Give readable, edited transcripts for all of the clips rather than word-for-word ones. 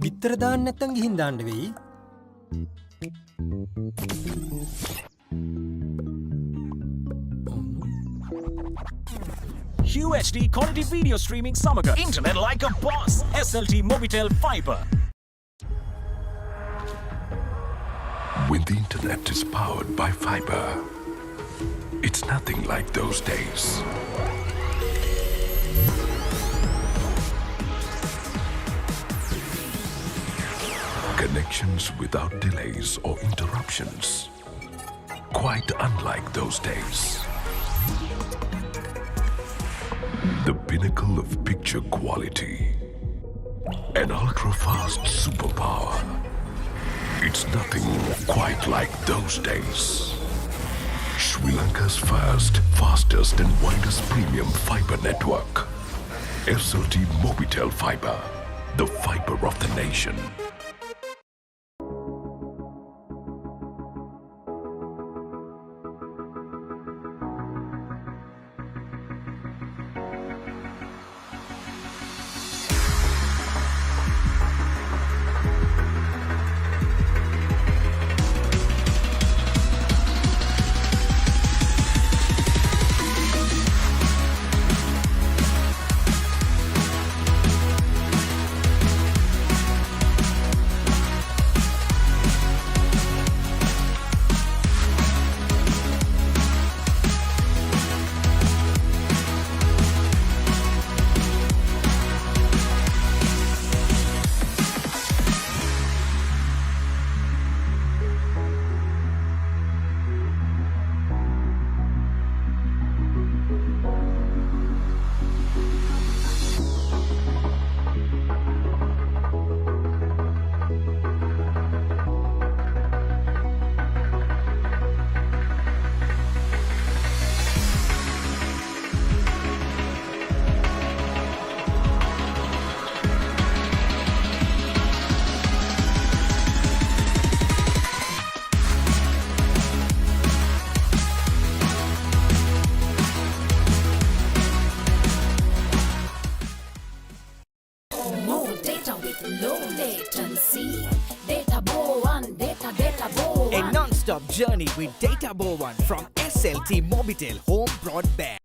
බිත්තර දාන්න නැත්තම් ගිහින් දාන්න වෙයි. UHD quality video streaming samaga internet like a boss. SLT-MOBITEL fiber. When the internet is powered by fiber, it's nothing like those days. Connections without delays or interruptions. Quite unlike those days. The pinnacle of picture quality. An ultra-fast superpower. It's nothing quite like those days. Sri Lanka's first, fastest and widest premium fiber network. SLT-MOBITEL fiber. The fiber of the nation. A non-stop journey with Data Bo 1 from SLT-MOBITEL Home Broadband.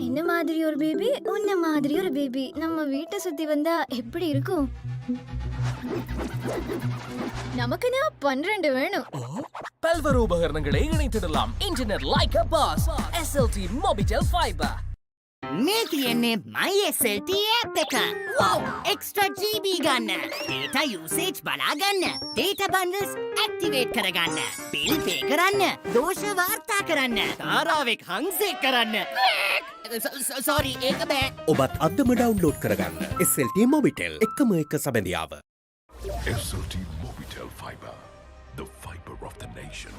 என்ன மாதிரி ஒரு baby உன்ன மாதிரி ஒரு baby நம்ம வீட்டை சுத்தி வந்தா எப்படி இருக்கும்? நமக்குனா 12 வேணும். பல்வேறு உபகரணங்களை இணைத்திடலாம். Internet like a boss. SLT-MOBITEL fiber. මේ තියෙන්නේ MySLT app එක. Wow! Extra GB ගන්න. Data usage බලා ගන්න. Data bundles activate කරගන්න. Bill pay කරන්න. දෝෂ වාර්තා කරන්න. තාරාවෙක් හංසෙක් කරන්න. Sorry, ඒක බෑ. ඔබත් අදම ඩවුන්ලෝඩ් කරගන්න. SLT-MOBITEL එකම එක සබැඳියාව. SLT-MOBITEL fiber. The fiber of the nation.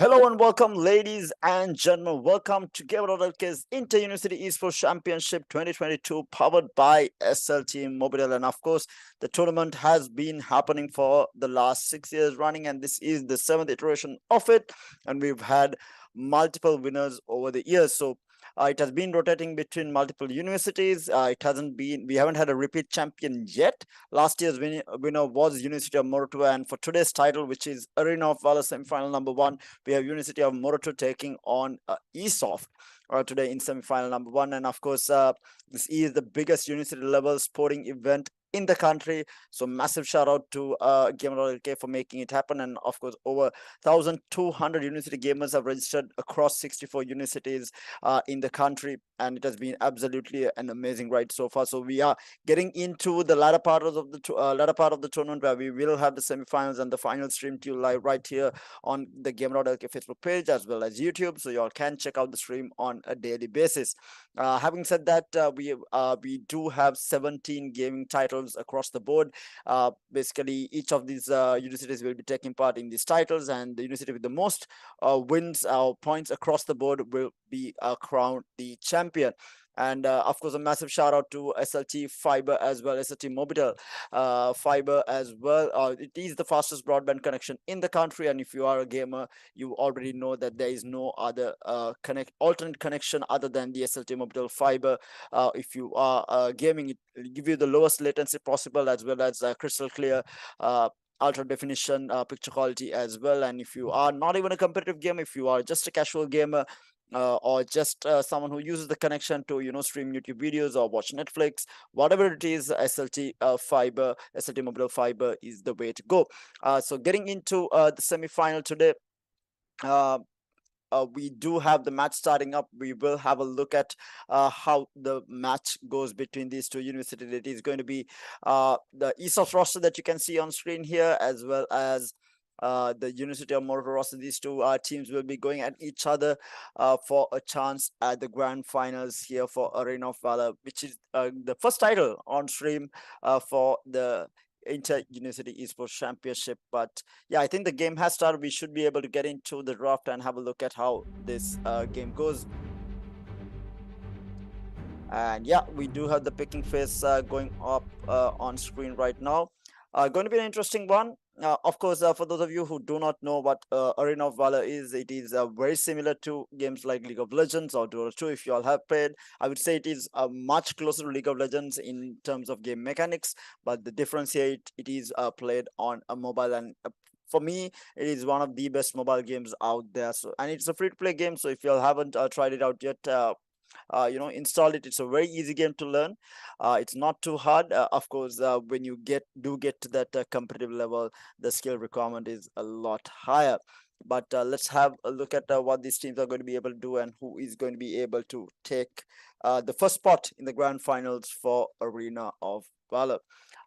Hello and welcome, ladies and gentlemen. Welcome to Gamer.LK's Inter-University Esports Championship 2022, powered by SLT-MOBITEL. And of course, the tournament has been happening for the last 6 years running, and this is the 7th iteration of it. And we've had multiple winners over the years. So it has been rotating between multiple universities. We haven't had a repeat champion yet. Last year's winner was University of Moratuwa, and for today's title, which is Arena of Valor Semi-Final number 1, we have University of Moratuwa taking on ESOFT today in semi-final number 1. And of course, this is the biggest university level sporting event in the country. So massive shout out to Gamer.LK for making it happen. And of course, over 1,200 university gamers have registered across 64 universities in the country, and it has been absolutely an amazing ride so far. So we are getting into the latter part of the tournament, where we will have the semi-finals and the final stream to you live right here on the Gamer.LK Facebook page as well as YouTube. So you all can check out the stream on a daily basis. Having said that, we do have 17 gaming titles across the board. Basically, each of these universities will be taking part in these titles, and the university with the most wins or points across the board will be crowned the champion. And of course, a massive shout out to SLT Fiber as well, SLT-MOBITEL Fiber as well. It is the fastest broadband connection in the country, and if you are a gamer, you already know that there is no other alternate connection other than the SLT-MOBITEL Fiber. If you are gaming, it will give you the lowest latency possible, as well as crystal clear ultra definition picture quality as well. And if you are not even a competitive gamer, if you are just a casual gamer, or just someone who uses the connection to stream YouTube videos or watch Netflix, whatever it is, SLT-MOBITEL Fiber is the way to go. So getting into the semi-final today, we do have the match starting up. We will have a look at how the match goes between these two universities. It is going to be the ESOFT roster that you can see on screen here, as well as the University of Moratuwa roster. These two teams will be going at each other for a chance at the grand finals here for Arena of Valor, which is the first title on stream for the Inter-University Esports Championship. But yeah, I think the game has started. We should be able to get into the draft and have a look at how this game goes. And yeah, we do have the picking phase going up on screen right now. Going to be an interesting one. Of course, for those of you who do not know what Arena of Valor is, it is very similar to games like League of Legends or Dota 2. If you all have played, I would say it is much closer to League of Legends in terms of game mechanics, but the difference here, it is played on a mobile, and for me, it is one of the best mobile games out there. So, and it's a free-to-play game, so if you all haven't tried it out yet, install it. It's a very easy game to learn. It's not too hard. Of course, when you get to that competitive level, the skill requirement is a lot higher. But let's have a look at what these teams are going to be able to do, and who is going to be able to take the first spot in the grand finals for Arena of Valor.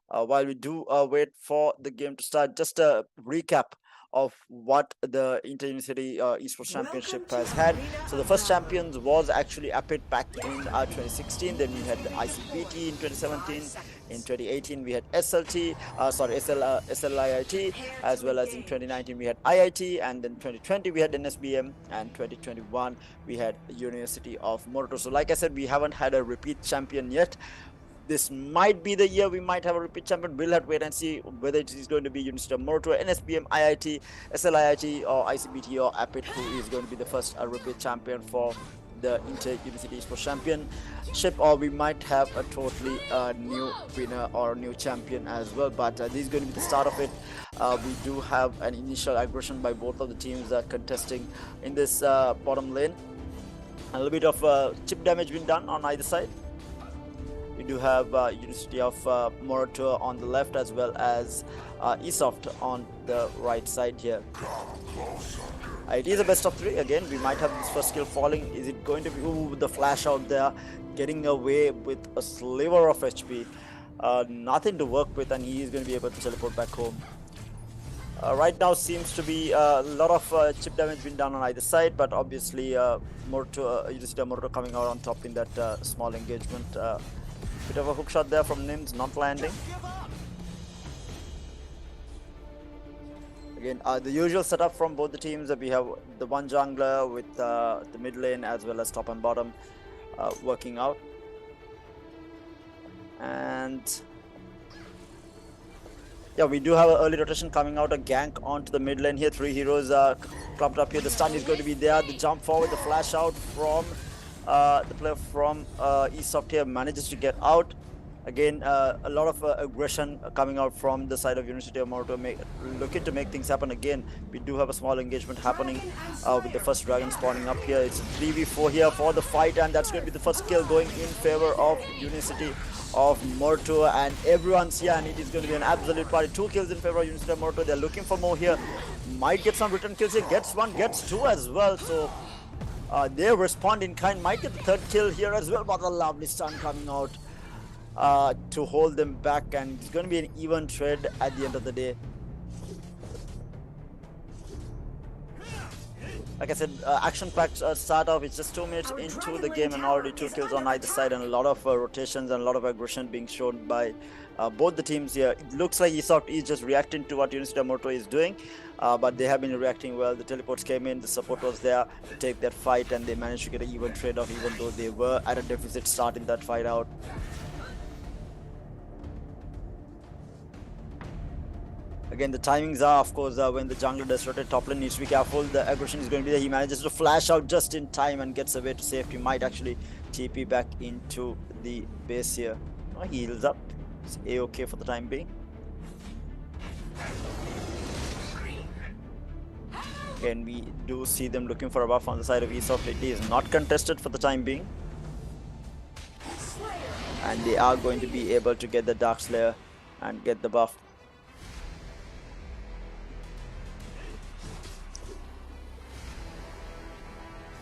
While we do wait for the game to start, just a recap of what the Inter-University Esports Championship has had. So the first champions was actually APIT back in 2016. Then we had the ICPT in 2017. In 2018 we had SLIIT, as well as in 2019 we had IIT, and then 2020 we had NSBM, and 2021 we had University of Moratuwa. So like I said, we haven't had a repeat champion yet. This might be the year we might have a repeat champion. We'll have to wait and see whether it is going to be University of Moratuwa, NSBM, IIT, SLIIT, or ICBT, or APIT, who is going to be the first repeat champion for the Inter-University Esports Championship, or we might have a totally new winner or new champion as well. But this is going to be the start of it. We do have an initial aggression by both of the teams contesting in this bottom lane. A little bit of chip damage been done on either side. We do have University of Moratuwa on the left, as well as ESOFT on the right side here. It is a best of 3. Again, we might have this first skill falling. Is it going to be the flash out there, getting away with a sliver of HP? Nothing to work with, and he is going to be able to teleport back home. Right now seems to be a lot of chip damage being done on either side, but obviously University of Moratuwa coming out on top in that small engagement. Bit of a hook shot there from NIMZ, not landing. Again, the usual setup from both the teams. We have the one jungler with the mid lane as well as top and bottom working out. And yeah, we do have an early rotation coming out, a gank onto the mid lane here. 3 heroes clumped up here. The stun is going to be there. The jump forward, the flash out from the player from ESOFT here manages to get out. Again, a lot of aggression coming out from the side of University of Moratuwa, looking to make things happen. Again, we do have a small engagement happening with the first dragon spawning up here. It's a 3v4 here for the fight, and that's going to be the first kill going in favor of University of Moratuwa, and everyone's here, and it is going to be an absolute party. 2 kills in favor of University of Moratuwa. They're looking for more here. Might get some return kills here. Gets 1, gets 2 as well. So they respond in kind. Might get the 3rd kill here as well. But a lovely stun coming out to hold them back, and it's going to be an even trade at the end of the day. Like I said, action-packed start off. It's just 2 minutes into the game and already 2 kills on either side, and a lot of rotations and a lot of aggression being shown by both the teams here. It looks like ESOFT is just reacting to what University of Moratuwa is doing, but they have been reacting well. The teleports came in, the support was there to take that fight, and they managed to get an even trade-off, even though they were at a deficit starting that fight out. Again, the timings are, of course, when the jungler does rotate, top lane needs to be careful. The aggression is going to be there. He manages to flash out just in time and gets away to safety. Might actually TP back into the base here. Oh, he heals up. It's A-okay for the time being. Again, we do see them looking for a buff on the side of ESOFT. It is not contested for the time being. And they are going to be able to get the Dark Slayer and get the buff.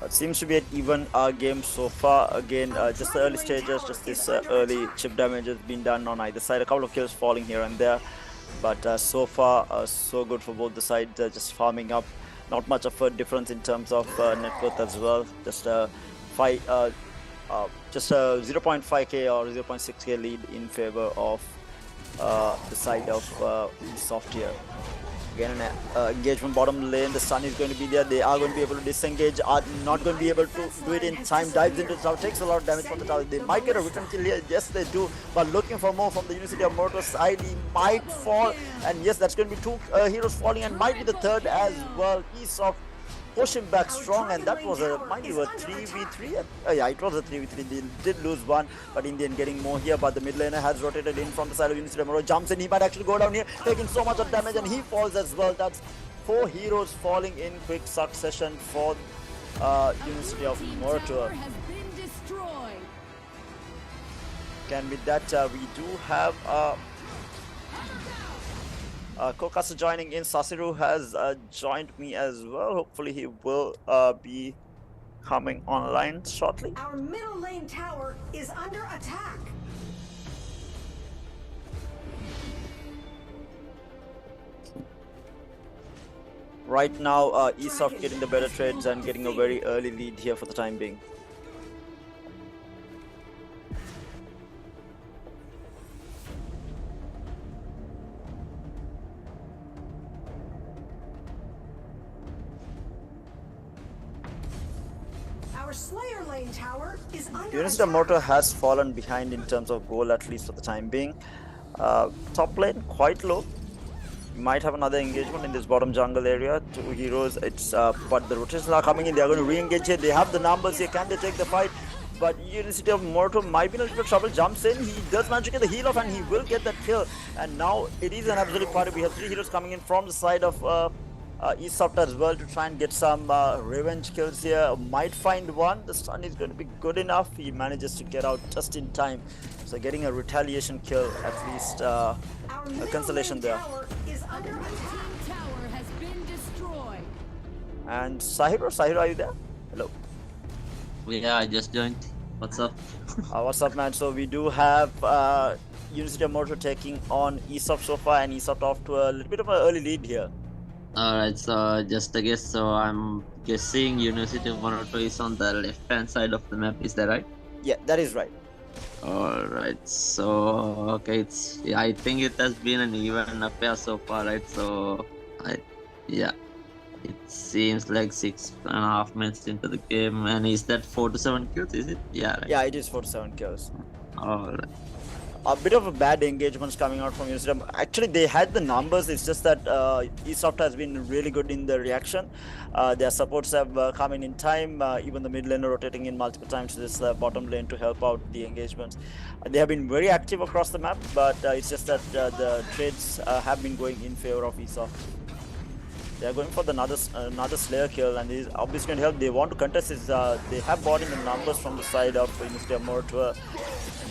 It seems to be an even game so far. Again, just the early stages, just this early chip damage has been done on either side. A couple of kills falling here and there, but so far so good for both the sides. Just farming up, not much of a difference in terms of net worth as well. Just a 0.5k or 0.6k lead in favor of the side of ESOFT here. Again, an engagement bottom lane. The sun is going to be there. They are going to be able to disengage. Are not going to be able to do it in time. Dives into the tower. Takes a lot of damage from the tower. They might get a return kill here. Yes, they do. But looking for more from the University of Moratuwa side. He might fall. And yes, that's going to be 2 heroes falling. And might be the 3rd as well. ESOFT pushing back strong, and that was a, mind you, a 3v3. Yeah, it was a 3v3. They did lose 1, but in the end getting more here. But the mid laner has rotated in from the side of University of Moratuwa. Jumps in, he might actually go down here, taking so much of damage, and he falls as well. That's 4 heroes falling in quick succession for University of Moratuwa. And with that, we do have Kokasa joining in. Sasiru has joined me as well. Hopefully he will be coming online shortly. Our middle lane tower is under attack. Right now, ESOFT getting the better trades and getting a very early lead here for the time being. Our Slayer lane tower is under University of Moratuwa has fallen behind in terms of goal, at least for the time being. Top lane quite low. You might have another engagement in this bottom jungle area. 2 heroes. It's but the rotations are coming in. They are going to re-engage here. They have the numbers here. Can they take the fight? But University of Moratuwa might be in a little bit of trouble. Jumps in. He does manage to get the heal off, and he will get that kill. And now it is an absolute party. We have 3 heroes coming in from the side of ESOFT as well to try and get some revenge kills here. Might find one. The stun is going to be good enough. He manages to get out just in time. So getting a retaliation kill, at least a consolation there. And Sahiro, are you there? Hello. Yeah, I just joined. What's up? What's up, man? So we do have University of Moratuwa taking on ESOFT so far, and ESOFT off to a little bit of an early lead here. Alright, so just a guess. So I'm guessing University of Moratuwa is on the left-hand side of the map. Is that right? Yeah, that is right. Alright, so okay, I think it has been an even affair so far, right? So yeah, it seems like 6.5 minutes into the game, and is that 4 to 7 kills? Is it? Yeah, right. Yeah, it is 4 to 7 kills. Alright. a bit of a bad engagements coming out from UNICEF. Actually, they had the numbers. It's just that ESOFT has been really good in the reaction. Their supports have come in time. Even the mid laner rotating in multiple times to this bottom lane to help out the engagements. They have been very active across the map, but it's just that the trades have been going in favor of ESOFT. They are going for another Slayer kill, and this is obviously going to help. They want to contest this. They have bought in the numbers from the side of Moratuwa.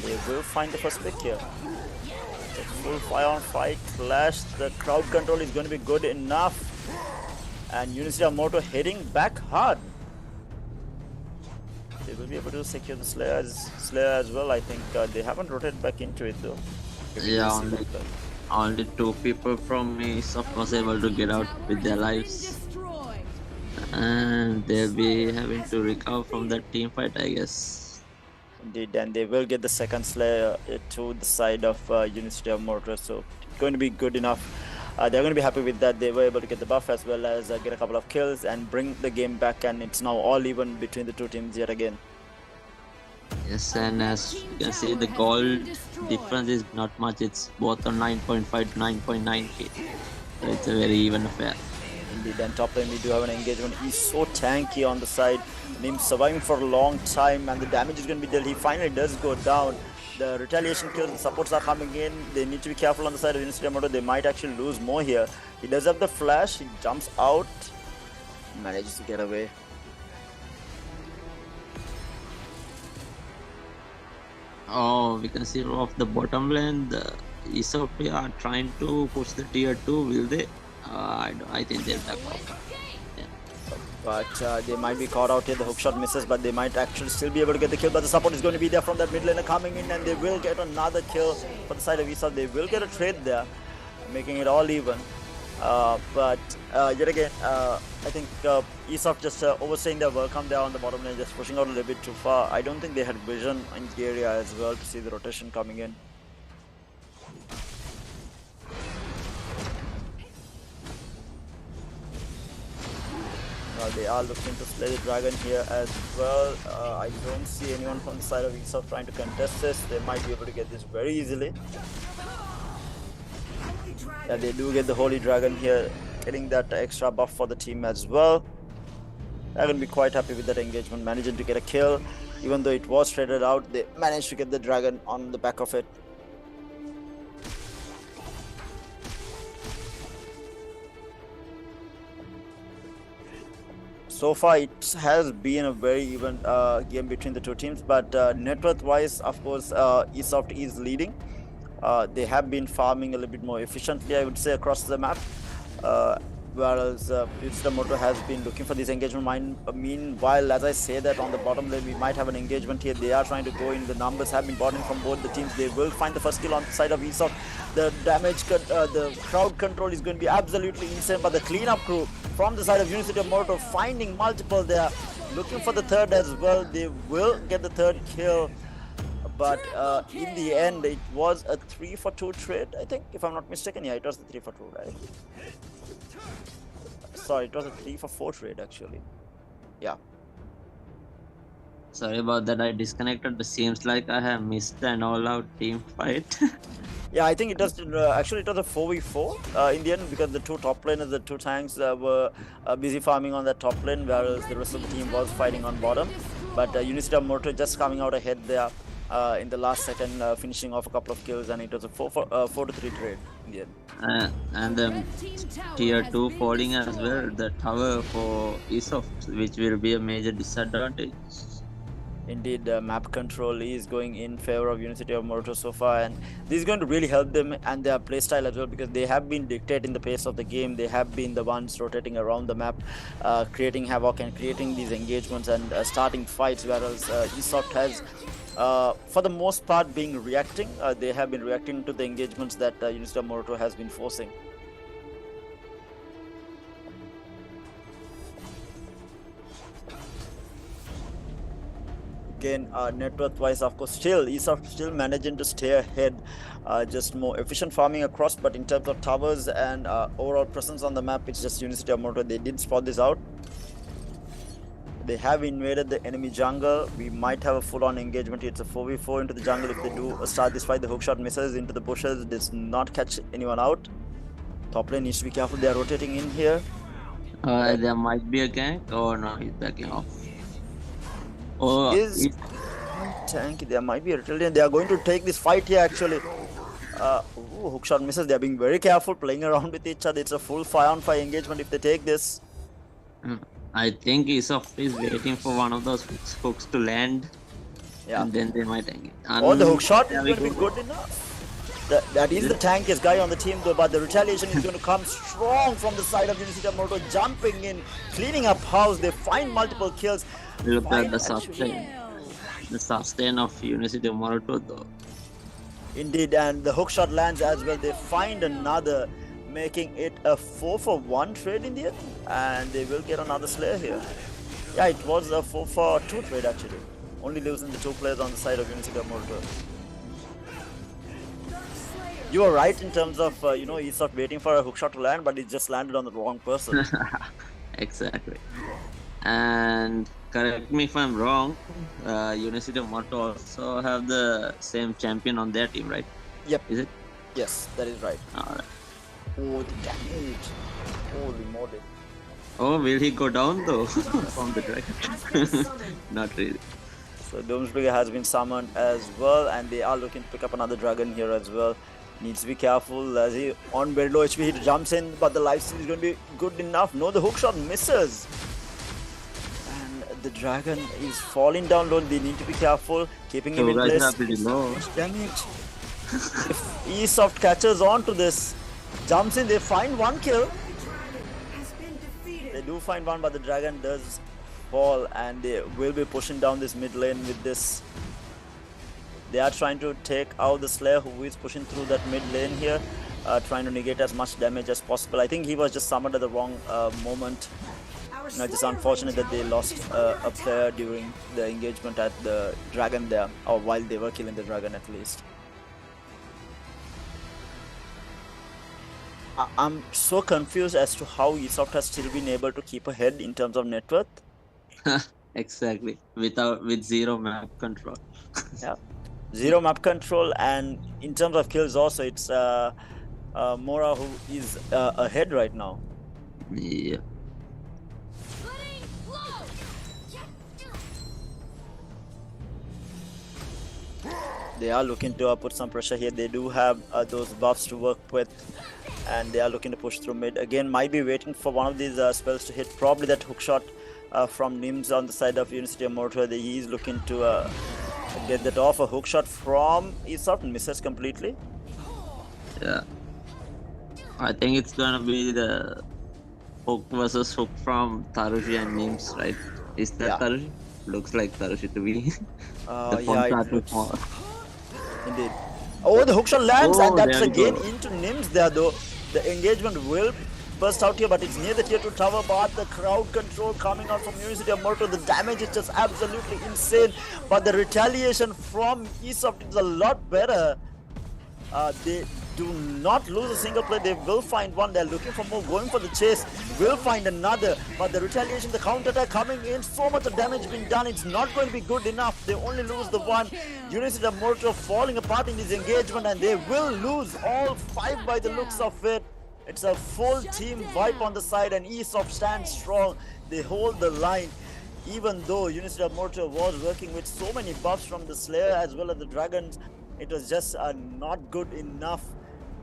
They will find the first pick here. The full 5-on-5 clash. The crowd control is going to be good enough. And Moratuwa heading back hard. They will be able to secure the Slayer as well. I think they haven't rotated back into it though. Yeah, only 2 people from ESOFT was able to get out with their lives. And they'll be having to recover from that team fight, I guess. Indeed, and they will get the second Slayer to the side of Moratuwa, so it's going to be good enough. They're going to be happy with that. They were able to get the buff as well as get a couple of kills and bring the game back, and it's now all even between the two teams yet again. Yes, and as you can see, the gold difference is not much. It's both on 9.5 to 9.9k. So it's a very even affair. Indeed, and top lane we do have an engagement. He's so tanky on the side. NIMZ surviving for a long time, and the damage is going to be dealt. He finally does go down. The retaliation kills, the supports are coming in. They need to be careful on the side of Moratuwa. They might actually lose more here. He does have the flash. He jumps out. Manages to get away. Oh, we can see off the bottom lane, the ESOFT are trying to push the tier 2, will they? I think they'll back off. Yeah. But they might be caught out here. The hookshot misses, but they might actually still be able to get the kill. But the support is going to be there from that mid laner coming in, and they will get another kill for the side of ESOFT. They will get a trade there, making it all even. But yet again, I think ESOFT just overstaying their welcome there on the bottom lane, just pushing out a little bit too far. I don't think they had vision in the area as well to see the rotation coming in. They are looking to slay the dragon here as well. I don't see anyone from the side of ESOFT trying to contest this. They might be able to get this very easily. Yeah, they do get the Holy Dragon here, getting that extra buff for the team as well. They're going to be quite happy with that engagement, managing to get a kill. Even though it was traded out, they managed to get the dragon on the back of it. So far, it has been a very even game between the two teams, but net worth wise, of course, ESOFT is leading. They have been farming a little bit more efficiently, I would say, across the map. Whereas Moratuwa has been looking for this engagement. Meanwhile, as I say that on the bottom lane, we might have an engagement here. They are trying to go in. The numbers have been bought in from both the teams. They will find the first kill on the side of ESOFT. The damage, the crowd control is going to be absolutely insane. But the cleanup crew from the side of Moratuwa finding multiple there, looking for the third as well. They will get the third kill. But in the end, it was a 3-for-2 trade, I think, if I'm not mistaken. Yeah, it was the 3-for-2, right? Sorry, it was a 3-for-4 trade, actually. Yeah. Sorry about that, I disconnected, but seems like I have missed an all-out team fight. Yeah, I think it was actually it was a 4v4 in the end, because the two top laners, the two tanks were busy farming on that top lane, whereas the rest of the team was fighting on bottom. But Moratuwa just coming out ahead there in the last second, finishing off a couple of kills, and it was a 4-to-3 trade in the end. And the tier 2 falling as well, the tower for ESOFT, which will be a major disadvantage. Indeed, map control is going in favor of Moratuwa so far, and this is going to really help them and their playstyle as well, because they have been dictating the pace of the game. They have been the ones rotating around the map, creating havoc and creating these engagements and starting fights, whereas ESOFT has for the most part being reacting. They have been reacting to the engagements that Moratuwa has been forcing. Again, net worth wise, of course, ESOFT still managing to stay ahead, just more efficient farming across, but in terms of towers and overall presence on the map, it's just Moratuwa. They did spot this out. They have invaded the enemy jungle. We might have a full-on engagement. It's a 4v4 into the jungle. If they do start this fight, the hookshot misses into the bushes. Does not catch anyone out. Top lane needs to be careful. They are rotating in here. There might be a gank. Oh no, he's backing off. Oh, Is tanky. There might be a Retaliant. They are going to take this fight here actually. Hookshot misses. They are being very careful, playing around with each other. It's a full 5-on-5 engagement if they take this. I think ESOFT is waiting for one of those hooks to land. Yeah. And then they might engage. Oh, the hookshot is There going we to be go. good enough. That is the tankiest guy on the team though, but the retaliation is going to come strong from the side of University of Moratuwa, jumping in, cleaning up house. They find multiple kills. Look at Find the actually- sustain. The sustain of University of Moratuwa though. Indeed, and the hookshot lands as well. They find another, making it a 4-for-1 trade in the end, and they will get another Slayer here. Yeah, it was a 4-for-2 trade actually. Only losing the 2 players on the side of University of Moratuwa. You are right in terms of, ESOFT waiting for a hookshot to land, but it just landed on the wrong person. Exactly. And correct me if I'm wrong, University of Moratuwa also have the same champion on their team, right? Yep. Is it? Yes, that is right. Alright. Oh, the damage. Holy moly. Oh, will he go down though from the dragon? Not really. So Doomsbringer has been summoned as well, and they are looking to pick up another dragon here as well. Needs to be careful as he on very low HP. He jumps in, but the lifesteal is going to be good enough. No, the hookshot misses. And the dragon is falling down low. They need to be careful, keeping him in guys place. are pretty low. Damage. If ESOFT catches on to this, jumps in, they find one kill. Has been defeated. They do find one, but the dragon does fall, and they will be pushing down this mid lane with this. They are trying to take out the Slayer who is pushing through that mid lane here, trying to negate as much damage as possible. I think he was just summoned at the wrong moment. Just unfortunate that they lost a player during the engagement at the dragon there, or while they were killing the dragon at least. I'm so confused as to how ESOFT has still been able to keep ahead in terms of net worth. Exactly. With zero map control. Yeah. Zero map control, and in terms of kills also, it's Mora who is ahead right now. Yeah. They are looking to put some pressure here. They do have those buffs to work with, and they are looking to push through mid. Again, might be waiting for one of these spells to hit. Probably that hookshot from NIMZ on the side of University of Moratuwa. He is looking to get that off. A hookshot from ESOFT misses completely. Yeah. I think it's gonna be the hook versus hook from Tharushi and NIMZ, right? Is that Yeah. Tharushi? Looks like Tharushi to be. The Yeah, it tattoo looks- for- Indeed. Oh, the hookshot lands, Oh, and that's there we again go. into NIMZ there though. The engagement will burst out here, but it's near the tier 2 tower. But the crowd control coming out from University of Moratuwa, the damage is just absolutely insane. But the retaliation from ESOFT is a lot better. They do not lose a single play. They will find one. They're looking for more, going for the chase. Will find another. But the retaliation, the counter-attack coming in, so much of damage being done. It's not going to be good enough. They only lose the one. University of Moratuwa falling apart in this engagement, and they will lose all 5 by the looks of it. It's a full team wipe on the side, and ESOFT stands strong. They hold the line. Even though University of Moratuwa was working with so many buffs from the Slayer as well as the Dragons, it was just not good enough.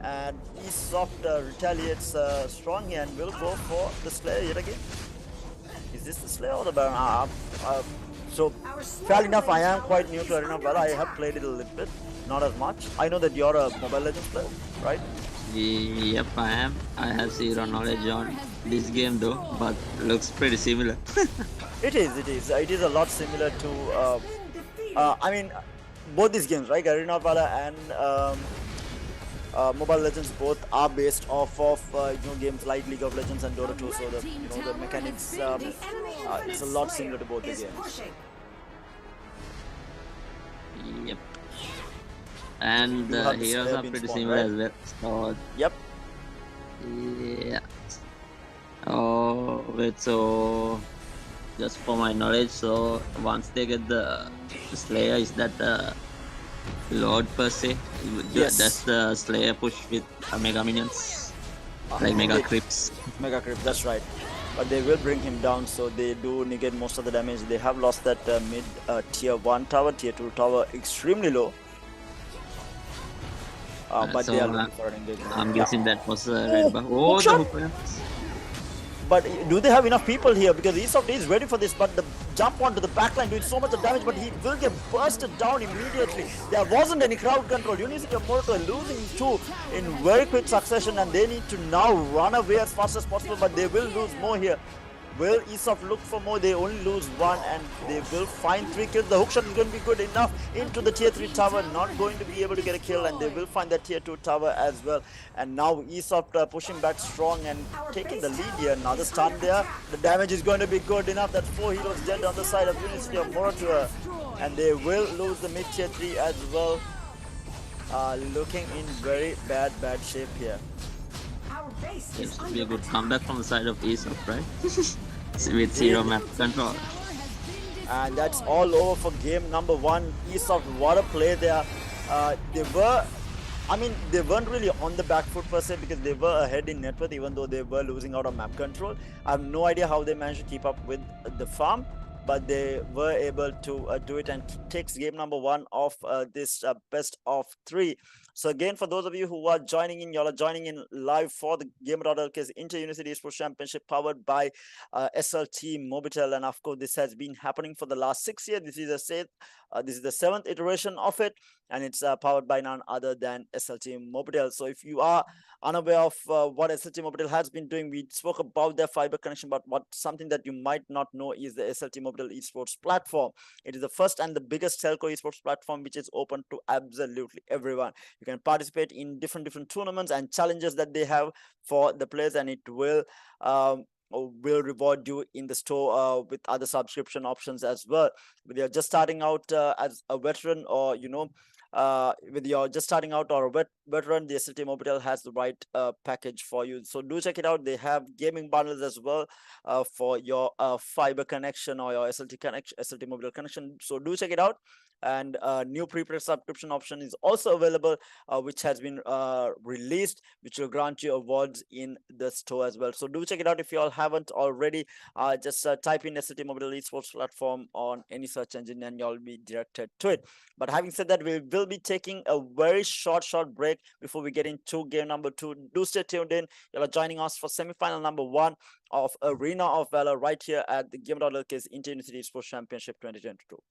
And ESOFT retaliates strong here and will go for the Slayer yet again. Is this the Slayer or the Baron? So, fair enough, I am quite new to Arena of Valor. I have played it a little bit, not as much. I know that you're a Mobile Legends player, right? Yep, I am. I have zero knowledge on this game though, but looks pretty similar. It is. It is a lot similar to, I mean, both these games, right? Arena of Valor and Mobile Legends both are based off of games like League of Legends and Dota 2, so the mechanics it's a lot similar to both the games. Yep. And the have the heroes Slayer are being pretty spawned, similar right? as well. So Yep. yeah. Oh wait, so just for my knowledge. So once they get the Slayer, is that the Lord per se? Yes. That's the Slayer push with Mega Minions, like Mega Creeps. Mega Creep, that's right. But they will bring him down, so they do negate most of the damage. They have lost that mid tier 1 tower, tier 2 tower extremely low. But So, they are looking for an engagement. I'm guessing that was red buff. Oh, the shot. hook. But do they have enough people here? Because ESOFT is ready for this, but the jump onto the backline doing so much of damage, but he will get bursted down immediately. There wasn't any crowd control. University of Moratuwa losing two in very quick succession, and they need to now run away as fast as possible, but they will lose more here. Will ESOFT look for more? They only lose one, and they will find 3 kills. The hookshot is going to be good enough into the tier 3 tower, not going to be able to get a kill, and they will find that tier 2 tower as well. And now ESOFT pushing back strong and taking the lead here. Another stun there. The damage is going to be good enough. That 4 heroes dead on the side of University of Moratuwa, and they will lose the mid tier 3 as well. Looking in very bad shape here. Seems to be a good comeback from the side of ESOFT, right? With 0 map control. And that's all over for game number 1. ESOFT, what a play there. They weren't really on the back foot per se, because they were ahead in net worth, even though they were losing out on map control. I have no idea how they managed to keep up with the farm, but they were able to do it, and takes game number 1 of this best of 3. So again, for those of you who are joining in, y'all are joining in live for the Gamer.LK's Inter-University Esports Championship, powered by SLT-MOBITEL. And of course, this has been happening for the last 6 years. This is the 7th iteration of it, and it's powered by none other than SLT-MOBITEL. So if you are unaware of what SLT-MOBITEL has been doing, we spoke about their fiber connection, but something that you might not know is the SLT-MOBITEL Esports platform. It is the first and the biggest telco esports platform which is open to absolutely everyone. You can participate in different tournaments and challenges that they have for the players, and it will reward you in the store with other subscription options as well. Whether you're just starting out as a veteran, or whether you're just starting out or a veteran, the SLT-MOBITEL has the right package for you. So do check it out. They have gaming bundles as well for your fiber connection or your SLT-MOBITEL connection. So do check it out. And new prepaid subscription option is also available, which has been released, which will grant you awards in the store as well. So do check it out if you all haven't already. Just type in SLT-MOBITEL Esports platform on any search engine, and you'll be directed to it. But having said that, we will be taking a very short break before we get into game number 2. Do stay tuned in. You're joining us for semi-final number 1 of Arena of Valor right here at the Gamer.LK's Inter-University Esports Championship 2022.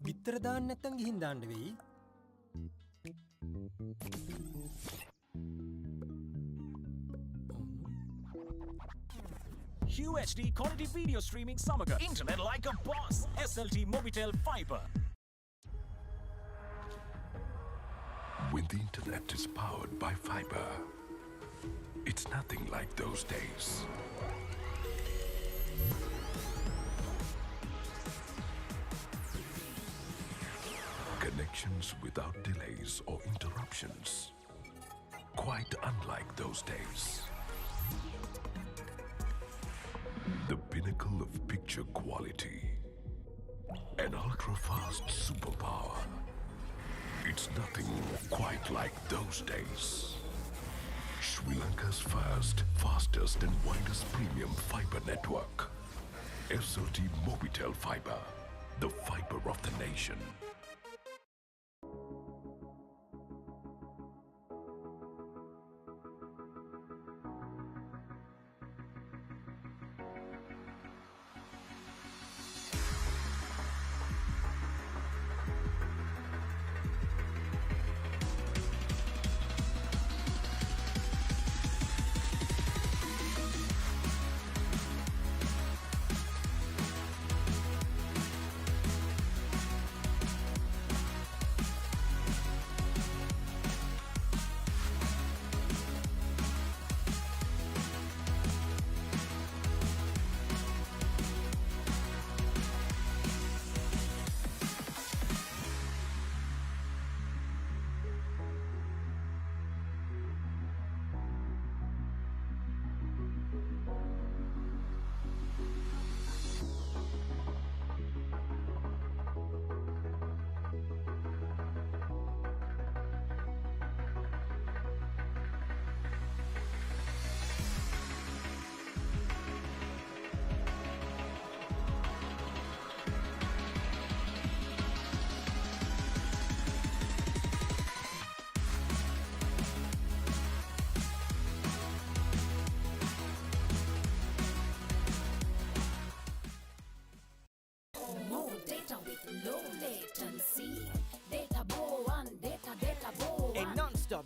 බිත්තර දාන්න නැත්තම් ගිහින් දාන්න වෙයි. UHD quality video streaming samaga internet like a boss. SLT-MOBITEL fiber. When the internet is powered by fiber, it's nothing like those days. Connections without delays or interruptions. Quite unlike those days. The pinnacle of picture quality. An ultra-fast superpower. It's nothing quite like those days. Sri Lanka's first, fastest and widest premium fiber network. SLT-MOBITEL Fiber. The fiber of the nation.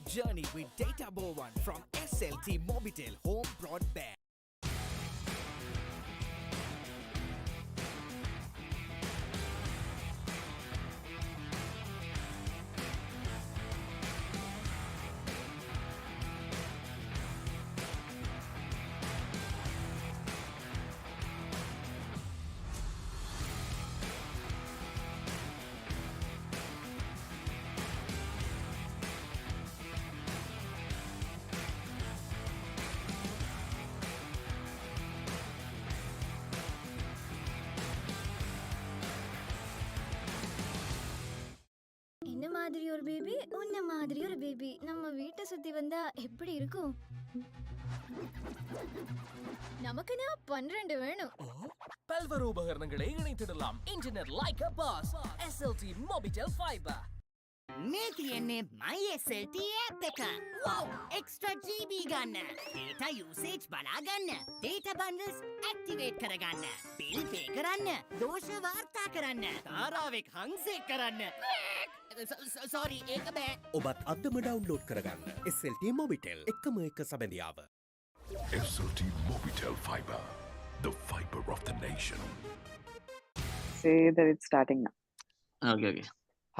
journey with Data Bowan from SLT-MOBITEL Home Broadband. என்ன மாதிரி ஒரு baby உன்ன மாதிரி ஒரு baby நம்ம வீட்டை சுத்தி வந்தா எப்படி இருக்கும்? நமக்குன்னா 12 வேணும். பல்வேறு உபகரணங்களை இணைத்திடலாம். Internet like a boss. SLT Mobitel Fiber. මේති එන්නේ MySLT app එක. Wow! Extra GB ගන්න. Data usage බලා ගන්න. Data bundles activate කරගන්න. Bill pay කරන්න. දෝෂ වාර්තා කරන්න. තාරාවෙක් හංසෙක් කරන්න. Sorry, ඒක බෑ. ඔබත් අදම ඩවුන්ලෝඩ් කරගන්න SLT Mobitel එකම එක සබැඳියාව. SLT Mobitel Fiber, the fiber of the nation. Say that it's starting now. Okay.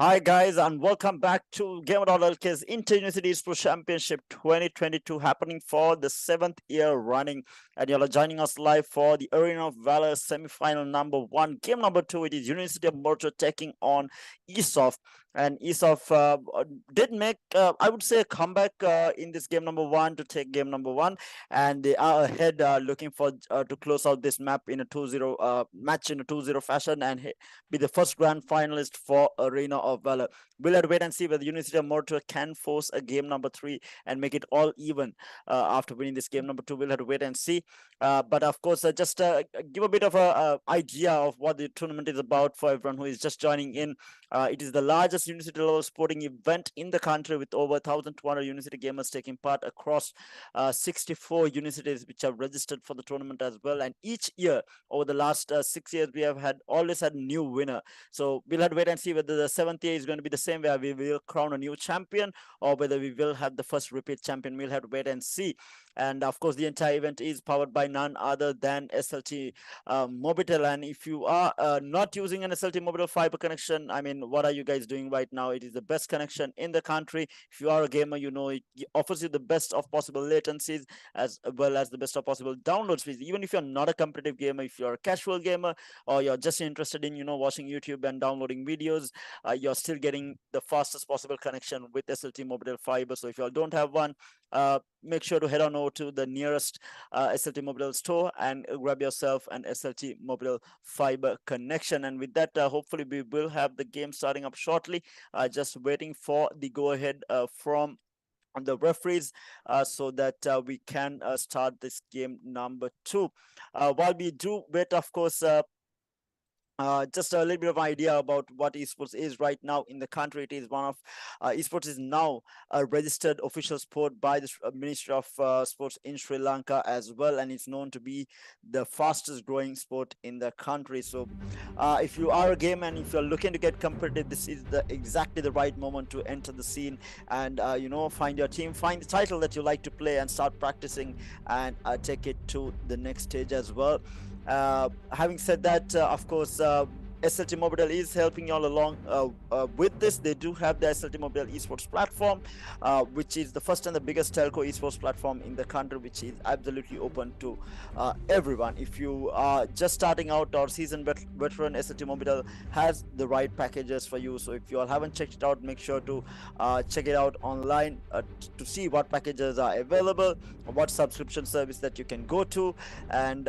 Hi guys, and welcome back to Gamer.LK's Inter-University Esports Championship 2022, happening for the 7th year running, and you're joining us live for the Arena of Valor Semi-Final number 1. Game number 2, it is University of Moratuwa taking on ESOFT, and ESOFT did make, I would say, a comeback in this game number 1 to take game number 1, and they are ahead, looking for to close out this map in a 2-0 match in a 2-0 fashion and be the first grand finalist for Arena of Valor. We'll have to wait and see whether University of Moratuwa can force a game number 3 and make it all even after winning this game number 2. We'll have to wait and see. But of course, just give a bit of a idea of what the tournament is about for everyone who is just joining in. It is the largest university level sporting event in the country, with over 1,200 university gamers taking part across 64 universities which have registered for the tournament as well. And each year over the last 6 years, we have always had a new winner. So we'll have to wait and see whether the 7th year is going to be the same, where we will crown a new champion, or whether we will have the first repeat champion. We'll have to wait and see. And of course, the entire event is powered by none other than SLT-MOBITEL. And if you are not using an SLT-MOBITEL fiber connection, I mean, what are you guys doing right now? It is the best connection in the country. If you are a gamer, you know it offers you the best of possible latencies as well as the best of possible download speeds. Even if you're not a competitive gamer, if you're a casual gamer, or you're just interested in, watching YouTube and downloading videos, you're still getting the fastest possible connection with SLT-MOBITEL fiber. So if you all don't have one, make sure to head on over to the nearest SLT-MOBITEL store and grab yourself an SLT-MOBITEL fiber connection. And with that, hopefully we will have the game starting up shortly. Just waiting for the go ahead from the referees so that we can start this game number 2. While we do wait, of course, just a little bit of idea about what esports is right now in the country. It is one of esports is now a registered official sport by the Ministry of Sports in Sri Lanka as well, and it's known to be the fastest growing sport in the country. So if you are a gamer and if you're looking to get competitive, this is exactly the right moment to enter the scene and find your team, find the title that you like to play, and start practicing and take it to the next stage as well. Having said that, of course, SLT-MOBITEL is helping you all along with this. They do have the SLT-MOBITEL esports platform, which is the first and the biggest telco esports platform in the country, which is absolutely open to everyone. If you are just starting out or seasoned veteran, SLT-MOBITEL has the right packages for you. So if you all haven't checked it out, make sure to check it out online to see what packages are available, what subscription service that you can go to, and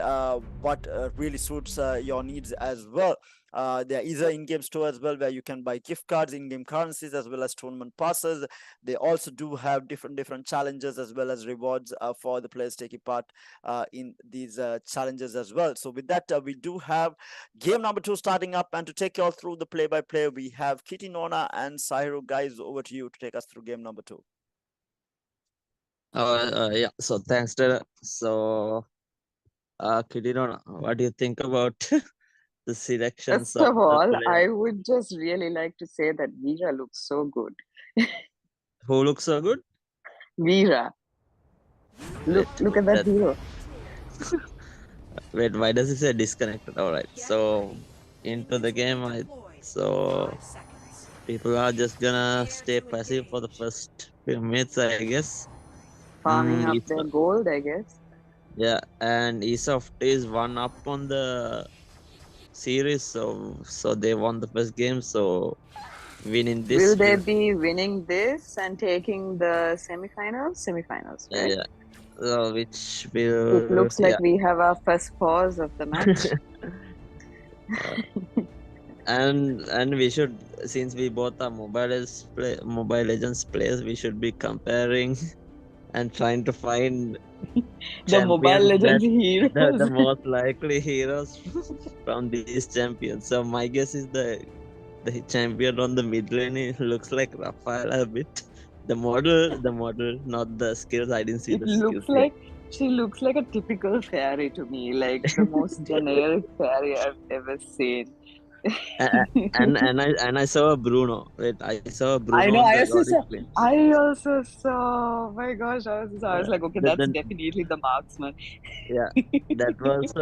what really suits your needs as well. There is an in-game store as well, where you can buy gift cards, in-game currencies, as well as tournament passes. They also do have different challenges as well as rewards for the players taking part in these challenges as well. So with that, we do have game number 2 starting up, and to take you all through the play-by-play, we have Kitty, Nona, and Sahiru. Guys, over to you to take us through game number 2. Yeah. So thanks, Dara. So, Kitty, Nona, what do you think about the selections? First of all, I would just really like to say that Veera looks so good. Who looks so good? Veera. Look at that hero. Wait, why does it say disconnected? Alright, so into the game, so people are just gonna stay passive for the first few minutes, I guess. Farming up their gold, I guess. Yeah, and ESOFT is one up on the series, so they won the first game, so winning this. Will they be winning this and taking the semi-finals? Semi-finals, right? Yeah. Which will. It looks like we have our first pause of the match. And we should, since we both are Mobile Legends players, we should be comparing and trying to find the Mobile Legends heroes. the most likely heroes from these champions. So my guess is the champion on the mid lane looks like Rafael a bit. The model, not the skills. I didn't see the skills. She looks like a typical fairy to me, like the most generic fairy I've ever seen. and I saw a Bruno. Wait, I saw a Bruno. I know. I also saw. Oh my gosh! I was like, okay, that's definitely the marksman. Yeah, that was.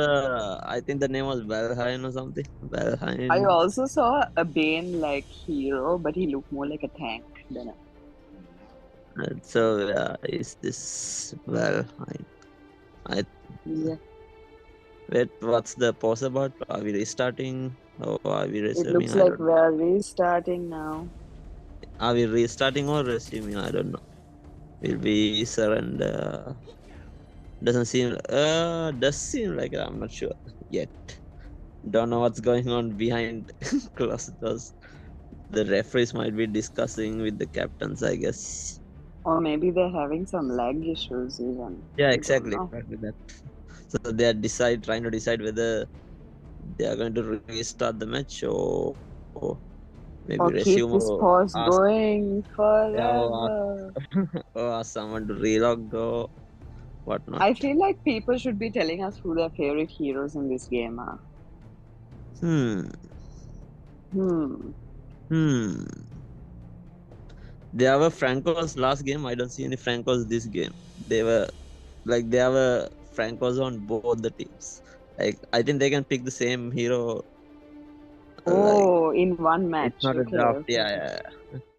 I think the name was Valheim or something. Valheim. I also saw a Bane like hero, but he looked more like a tank than a. So is this Valheim? Yeah. Wait, what's the pause about? Are we restarting? Or are we resuming? It looks like we're restarting now. Are we restarting or resuming? I don't know. Will we surrender? Does seem like I'm not sure yet. Don't know what's going on behind closed doors. The referees might be discussing with the captains, I guess. Or maybe they're having some lag issues even. Yeah, exactly that. So they are trying to decide whether they are going to restart the match or maybe or resume keep this pause going forever. Or ask someone to relog or whatnot. I feel like people should be telling us who their favorite heroes in this game are. There were Francos last game. I don't see any Francos this game. There were Francos on both the teams. Like, I think they can pick the same hero. In one match. It's not a draft. Yeah.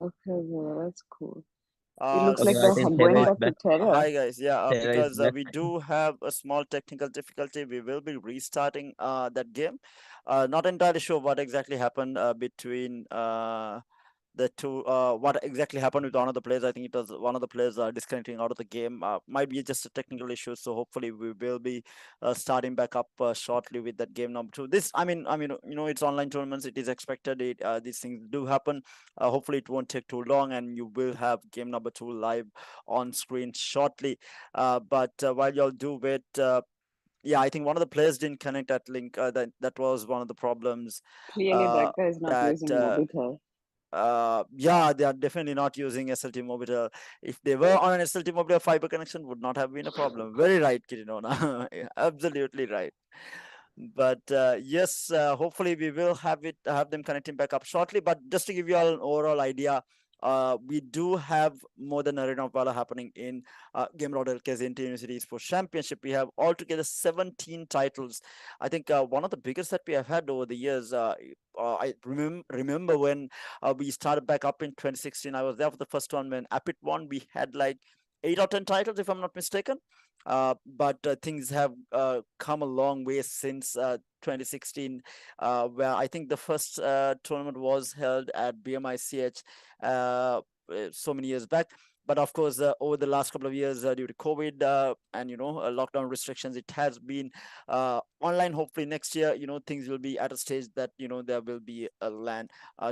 Okay, that's cool. It looks like they're going back to Terra. Hi guys, because we do have a small technical difficulty, we will be restarting that game. Not entirely sure what exactly happened between the two, what exactly happened with one of the players. I think it was one of the players disconnecting out of the game. Might be just a technical issue, so hopefully we will be starting back up shortly with that game number 2. This, I mean, it's online tournaments. It is expected. These things do happen. Hopefully it won't take too long, and you will have game number 2 live on screen shortly. But while y'all do wait, yeah, I think one of the players didn't connect at link. That was one of the problems. Clearly, that guy is not using MOBITEL. Yeah, they are definitely not using SLT-MOBITEL. If they were on an SLT-MOBITEL, fiber connection would not have been a problem. Very right, Kirinona. Absolutely right. But yes, hopefully we will have them connecting back up shortly. But just to give you all an overall idea, we do have more than Arena of Valor happening in Gamer.LK's Inter-University Esports Championship. We have altogether 17 titles. I think one of the biggest that we have had over the years. I remember when we started back up in 2016. I was there for the first one when Apit won. We had like 8 or 10 titles, if I'm not mistaken. But things have come a long way since 2016, where I think the first tournament was held at BMICH so many years back. But of course, over the last couple of years, due to COVID and lockdown restrictions, it has been online. Hopefully next year, things will be at a stage that there will be a LAN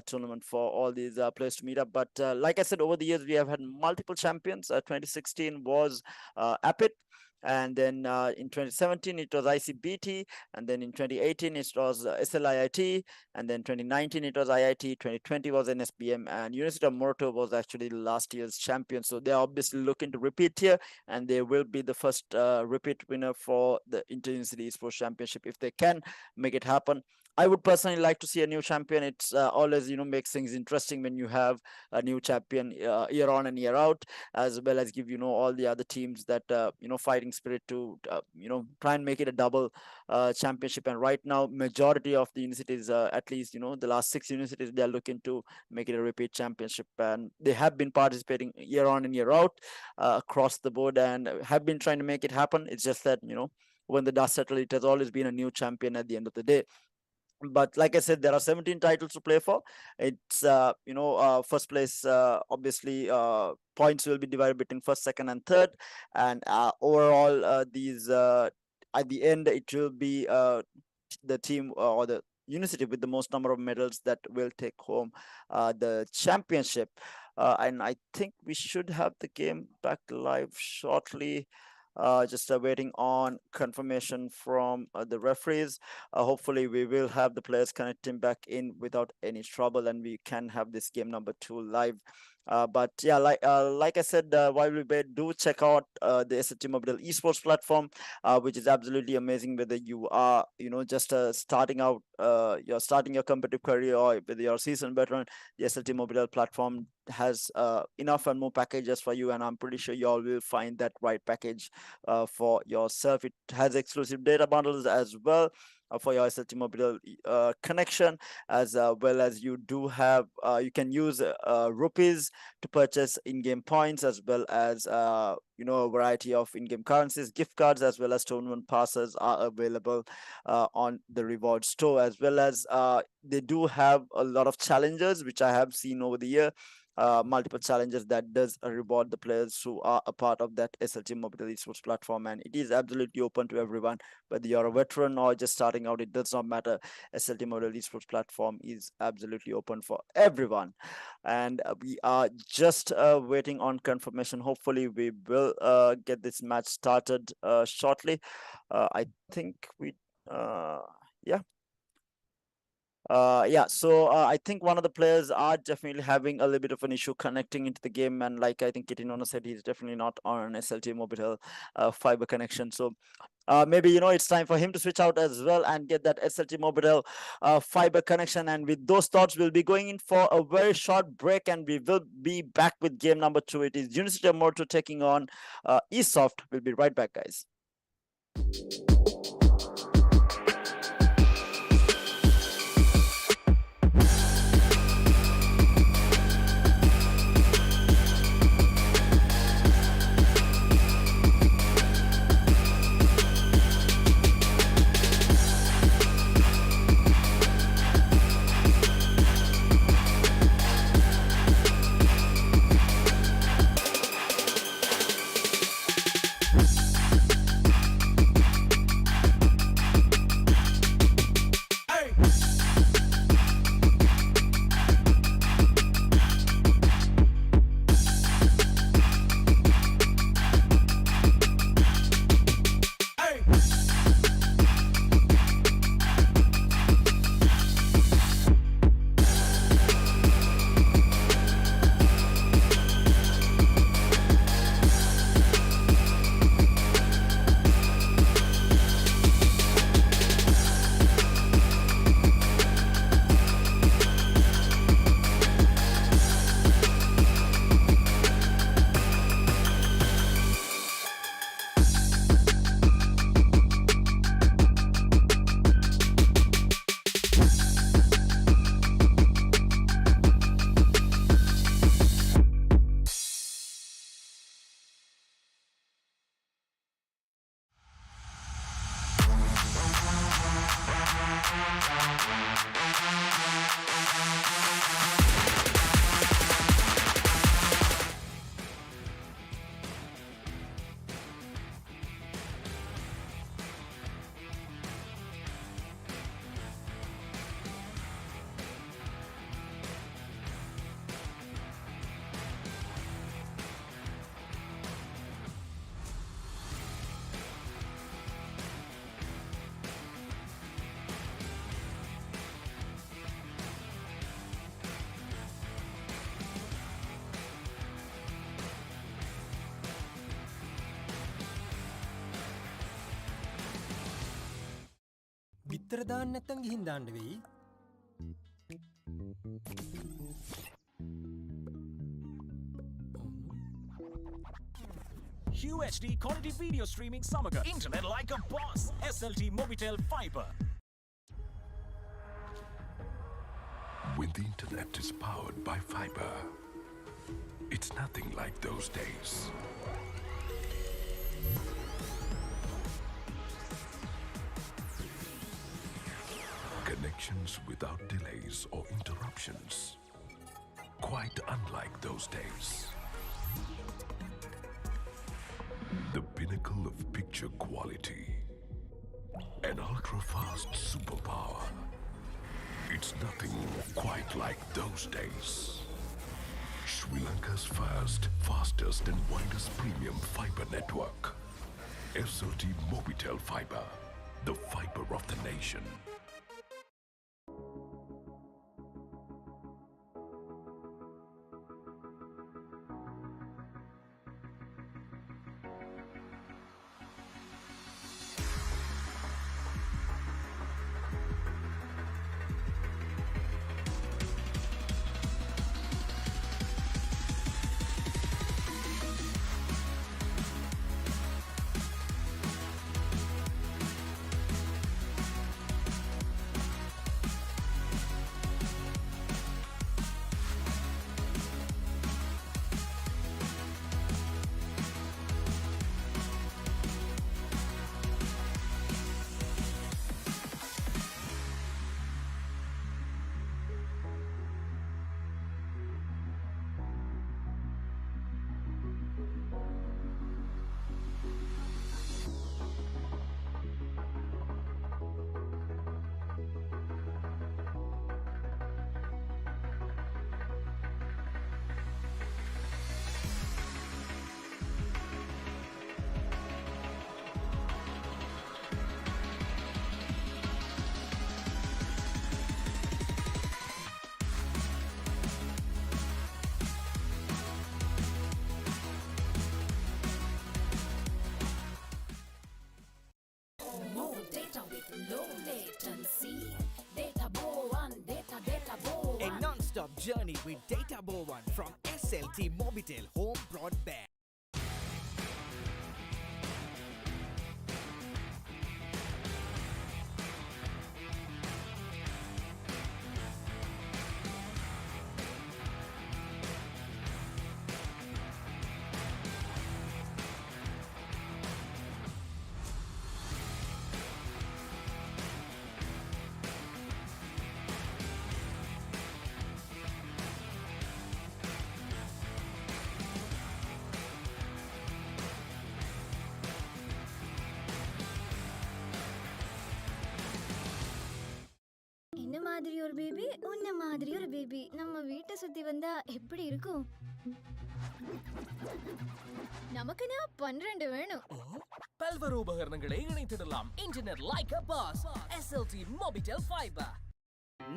tournament for all these players to meet up. But like I said, over the years we have had multiple champions. 2016 was Apit. And then in 2017, it was ICBT. And then in 2018, it was SLIIT. And then 2019, it was IIT. 2020 was NSBM. And University of Moratuwa was actually last year's champion. So they're obviously looking to repeat here. And they will be the first repeat winner for the Inter-University Esports Championship if they can make it happen. I would personally like to see a new champion. It's always, makes things interesting when you have a new champion year on and year out, as well as give, all the other teams that, fighting spirit to, try and make it a double championship. And right now, majority of the universities, at least, the last 6 universities, they are looking to make it a repeat championship. And they have been participating year on and year out across the board and have been trying to make it happen. It's just that, when the dust settles, it has always been a new champion at the end of the day. But like I said, there are 17 titles to play for. It's first place, obviously, points will be divided between first, second, and third, and overall these at the end it will be the team or the university with the most number of medals that will take home the championship. And I think we should have the game back live shortly. Just waiting on confirmation from the referees. Hopefully we will have the players connecting back in without any trouble, and we can have this game number 2 live. But yeah, like I said, while we wait, do check out the SLT-MOBITEL esports platform, which is absolutely amazing. Whether you are, just starting out, you're starting your competitive career, or whether you're a seasoned veteran, the SLT-MOBITEL platform has enough and more packages for you, and I'm pretty sure you all will find that right package for yourself. It has exclusive data bundles as well for your SLT-MOBITEL connection, as well as you do have, you can use rupees to purchase in-game points, as well as a variety of in-game currencies, gift cards, as well as tournament passes are available on the reward store, as well as they do have a lot of challenges, which I have seen over the year. Multiple challenges that does reward the players who are a part of that SLT-MOBITEL esports platform, and it is absolutely open to everyone, whether you're a veteran or just starting out. It does not matter. SLT-MOBITEL esports platform is absolutely open for everyone, and we are just waiting on confirmation. Hopefully we will get this match started shortly. I think we so I think one of the players are definitely having a little bit of an issue connecting into the game, and like I think Kitinono said, he's definitely not on an SLT-MOBITEL fiber connection. So maybe it's time for him to switch out as well and get that SLT-MOBITEL fiber connection. And with those thoughts, we'll be going in for a very short break, and we will be back with game number 2. It is University of Moratuwa taking on ESOFT. We'll be right back, guys. බිත්තර දාන්න නැත්තම් ගිහින් දාන්න වෙයි. UHD quality video streaming Sasanka. Internet like a boss. SLT-MOBITEL fiber. When the internet is powered by fiber, it's nothing like those days. Connections without delays or interruptions. Quite unlike those days. The pinnacle of picture quality. An ultra-fast superpower. It's nothing quite like those days. Sri Lanka's first, fastest and widest premium fiber network. SLT-MOBITEL fiber. The fiber of the nation. A non-stop journey with Data Bowan from SLT-MOBITEL Home Broadband. என்ன மாதிரி ஒரு baby உன்ன மாதிரி ஒரு baby நம்ம வீட்டை சுத்தி வந்தா எப்படி இருக்கும்? நமக்குன்னா 12 வேணும். பல்வேறு உபகரணங்களை இணைத்திடலாம். Internet like a boss. SLT-MOBITEL fiber.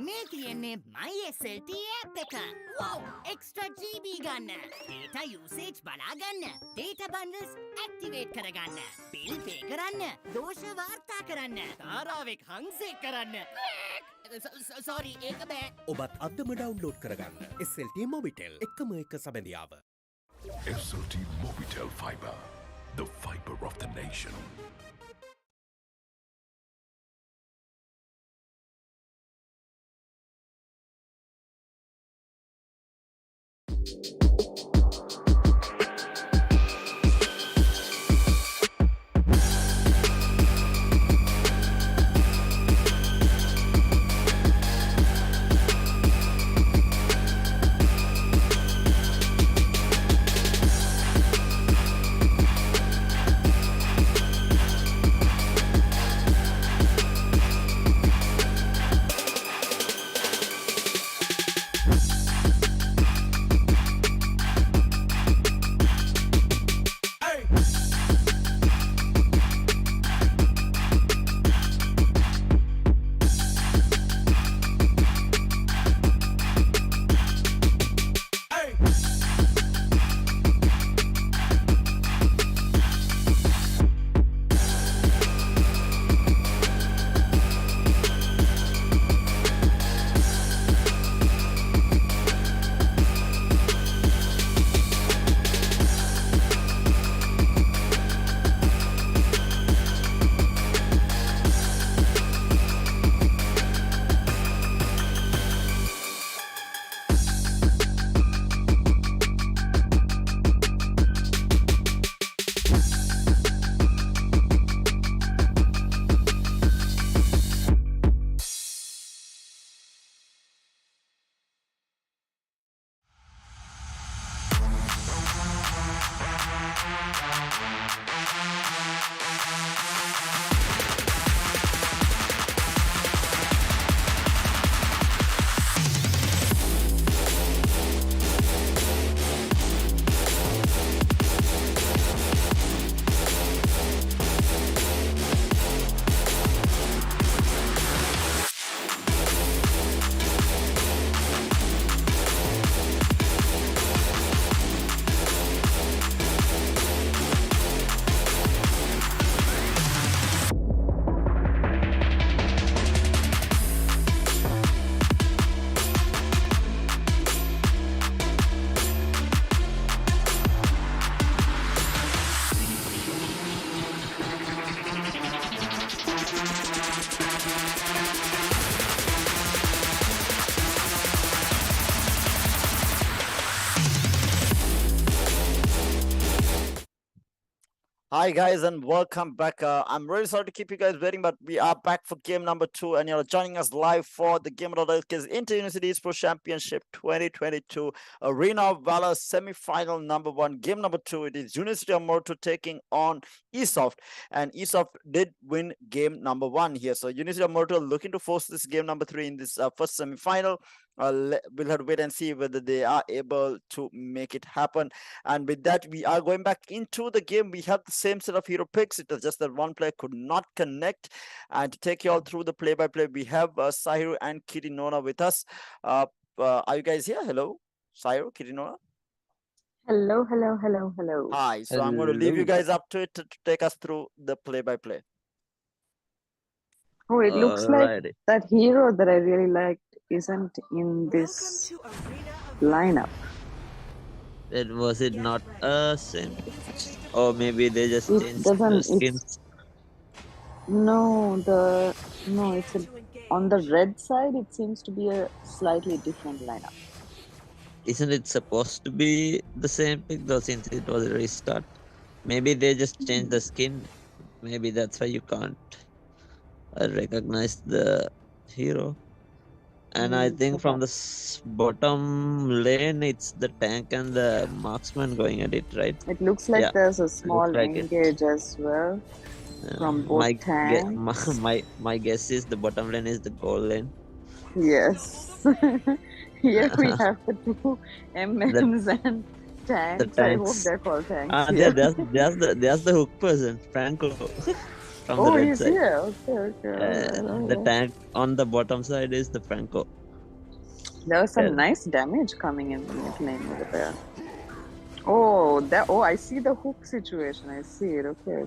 මේක යන්නේ MIZFITZ app එක. Wow! Extra GB ගන්න. Data usage බලා ගන්න. Data bundles activate කරගන්න. Bill pay කරන්න. දෝෂ වාර්තා කරන්න. තාරාවෙක් හංසෙක් කරන්න. Sorry, ඒක බෑ. ඔබත් අදම ඩවුන්ලෝඩ් කරගන්න SLT-MOBITEL එකම එක සබැඳියාව. SLT-MOBITEL fiber. The fiber of the nation. Hi guys and welcome back. I'm really sorry to keep you guys waiting, but we are back for game number 2 and you're joining us live for the Gamer.LK's Inter-University Esports Championship 2022 Arena of Valor Semi-Final number 1. Game number 2, it is University of Moratuwa taking on ESOFT, and ESOFT did win game number 1 here. So University of Moratuwa looking to force this game number 3 in this first semi-final. We'll have to wait and see whether they are able to make it happen. And with that, we are going back into the game. We have the same set of hero picks. It was just that one player could not connect. And to take you all through the play-by-play, we have Sahiru and Kirinona with us. Are you guys here? Hello, Sahiru, Kirinona. Hello, hello, hello, hello. Hi. So I'm going to leave you guys up to it to take us through the play-by-play. Oh, it looks like that hero that I really liked isn't in this lineup. Was it not a same? Or maybe they just changed the skins? No, it's on the red side. It seems to be a slightly different lineup. Isn't it supposed to be the same pick though, since it was a restart? Maybe they just changed the skin. Maybe that's why you can't recognize the hero. And I think from the bottom lane, it's the tank and the marksman going at it, right? It looks like there's a small engage as well from both tanks. My guess is the bottom lane is the gold lane. Yes. Here we have the two MMs and tanks. I hope they're called tanks. There's the hook person, Franco. From the red he's side. here. Okay. The tank on the bottom side is the Franco. There was some nice damage coming in from mid lane over there. Oh, I see the hook situation. I see it. Okay.